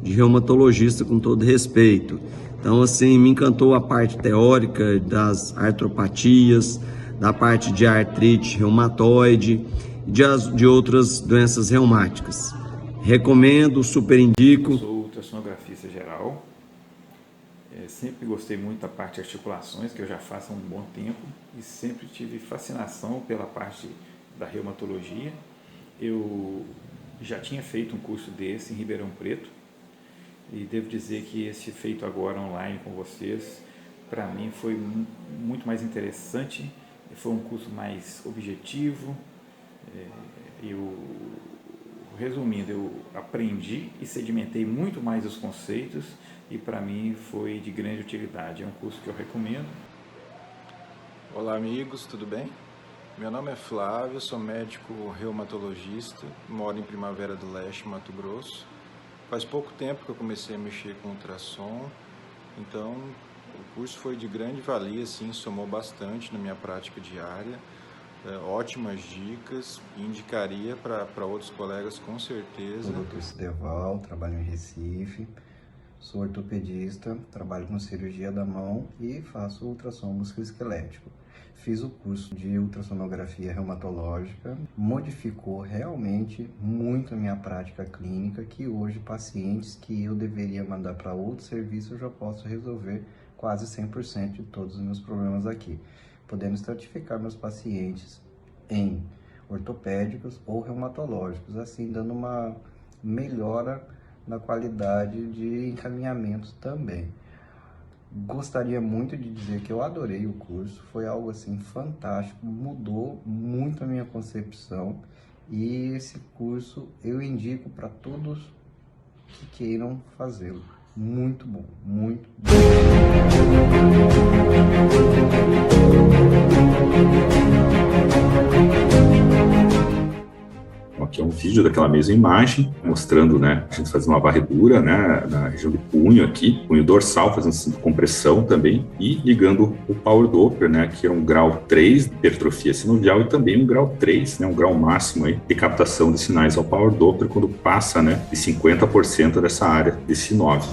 de reumatologista com todo respeito. Então, assim, me encantou a parte teórica das artropatias, da parte de artrite reumatoide e de outras doenças reumáticas. Recomendo, super indico. Eu sou ultrassonografista geral. Sempre gostei muito da parte de articulações, que eu já faço há um bom tempo, e sempre tive fascinação pela parte da reumatologia. Eu já tinha feito um curso desse em Ribeirão Preto, e devo dizer que esse feito agora online com vocês, para mim foi muito mais interessante, foi um curso mais objetivo. Resumindo, eu aprendi e sedimentei muito mais os conceitos e para mim foi de grande utilidade. É um curso que eu recomendo. Olá amigos, tudo bem? Meu nome é Flávio, sou médico reumatologista, moro em Primavera do Leste, Mato Grosso. Faz pouco tempo que eu comecei a mexer com ultrassom, então o curso foi de grande valia, sim, somou bastante na minha prática diária. Ótimas dicas, indicaria para outros colegas com certeza. Sou Dr. Cideval, trabalho em Recife, sou ortopedista, trabalho com cirurgia da mão e faço ultrassom musculoesquelético. Fiz o curso de ultrassonografia reumatológica, modificou realmente muito a minha prática clínica, que hoje pacientes que eu deveria mandar para outro serviço eu já posso resolver quase 100% de todos os meus problemas aqui, podendo estratificar meus pacientes em ortopédicos ou reumatológicos, assim dando uma melhora na qualidade de encaminhamento também. Gostaria muito de dizer que eu adorei o curso, foi algo assim fantástico, mudou muito a minha concepção e esse curso eu indico para todos que queiram fazê-lo. Muito bom, muito bom. Aqui é um vídeo daquela mesma imagem, mostrando, né, a gente faz uma varredura, né, na região do punho aqui, punho dorsal, fazendo compressão também, e ligando o Power Doppler, né, que é um grau 3 de hipertrofia sinovial e também um grau 3, né, um grau máximo aí de captação de sinais ao Power Doppler quando passa, né, de 50% dessa área de sinóvio.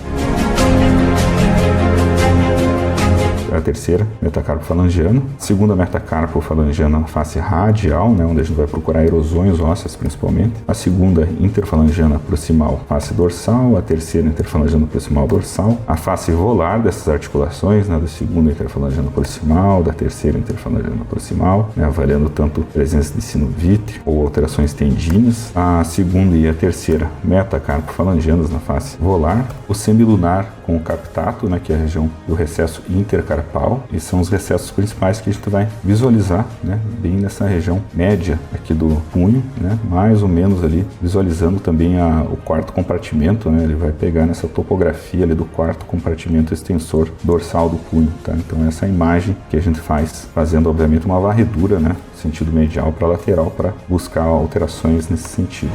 A terceira, metacarpofalangiana. Segunda, metacarpofalangiana na face radial, né, onde a gente vai procurar erosões ósseas principalmente. A segunda, interfalangiana proximal, face dorsal. A terceira, interfalangiana proximal dorsal. A face volar dessas articulações, né, da segunda, interfalangiana proximal, da terceira, interfalangiana proximal, né, avaliando tanto presença de sinovite ou alterações tendíneas. A segunda e a terceira, metacarpofalangianas na face volar. O semilunar com o captato, né, que é a região do recesso intercarpal, e são os recessos principais que a gente vai visualizar, né, bem nessa região média aqui do punho, né, mais ou menos ali, visualizando também o quarto compartimento, né, ele vai pegar nessa topografia ali do quarto compartimento extensor dorsal do punho, tá? Então essa é a imagem que a gente faz, fazendo obviamente uma varredura, né, sentido medial para lateral, para buscar alterações nesse sentido.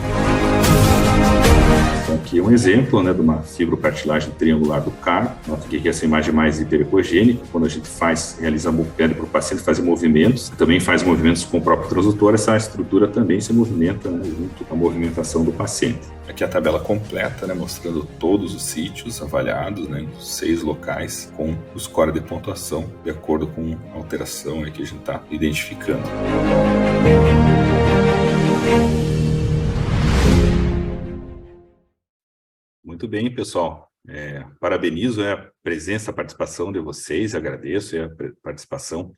aqui um exemplo, né, de uma fibrocartilagem triangular do carpo. Nota que essa imagem é mais hiperecogênica, quando a gente pede para o paciente fazer movimentos, também faz movimentos com o próprio transdutor, essa estrutura também se movimenta, né, junto com a movimentação do paciente. Aqui a tabela completa, né, mostrando todos os sítios avaliados, né, em 6 locais, com o score de pontuação, de acordo com a alteração aí que a gente está identificando. Muito bem, pessoal. Parabenizo a presença, a participação de vocês, agradeço a participação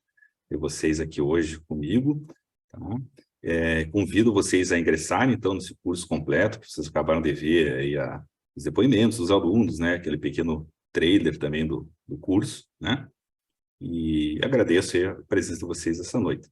de vocês aqui hoje comigo. Tá? Convido vocês a ingressarem, então, nesse curso completo, que vocês acabaram de ver aí os depoimentos dos alunos, né? Aquele pequeno trailer também do curso, né? E agradeço a presença de vocês essa noite.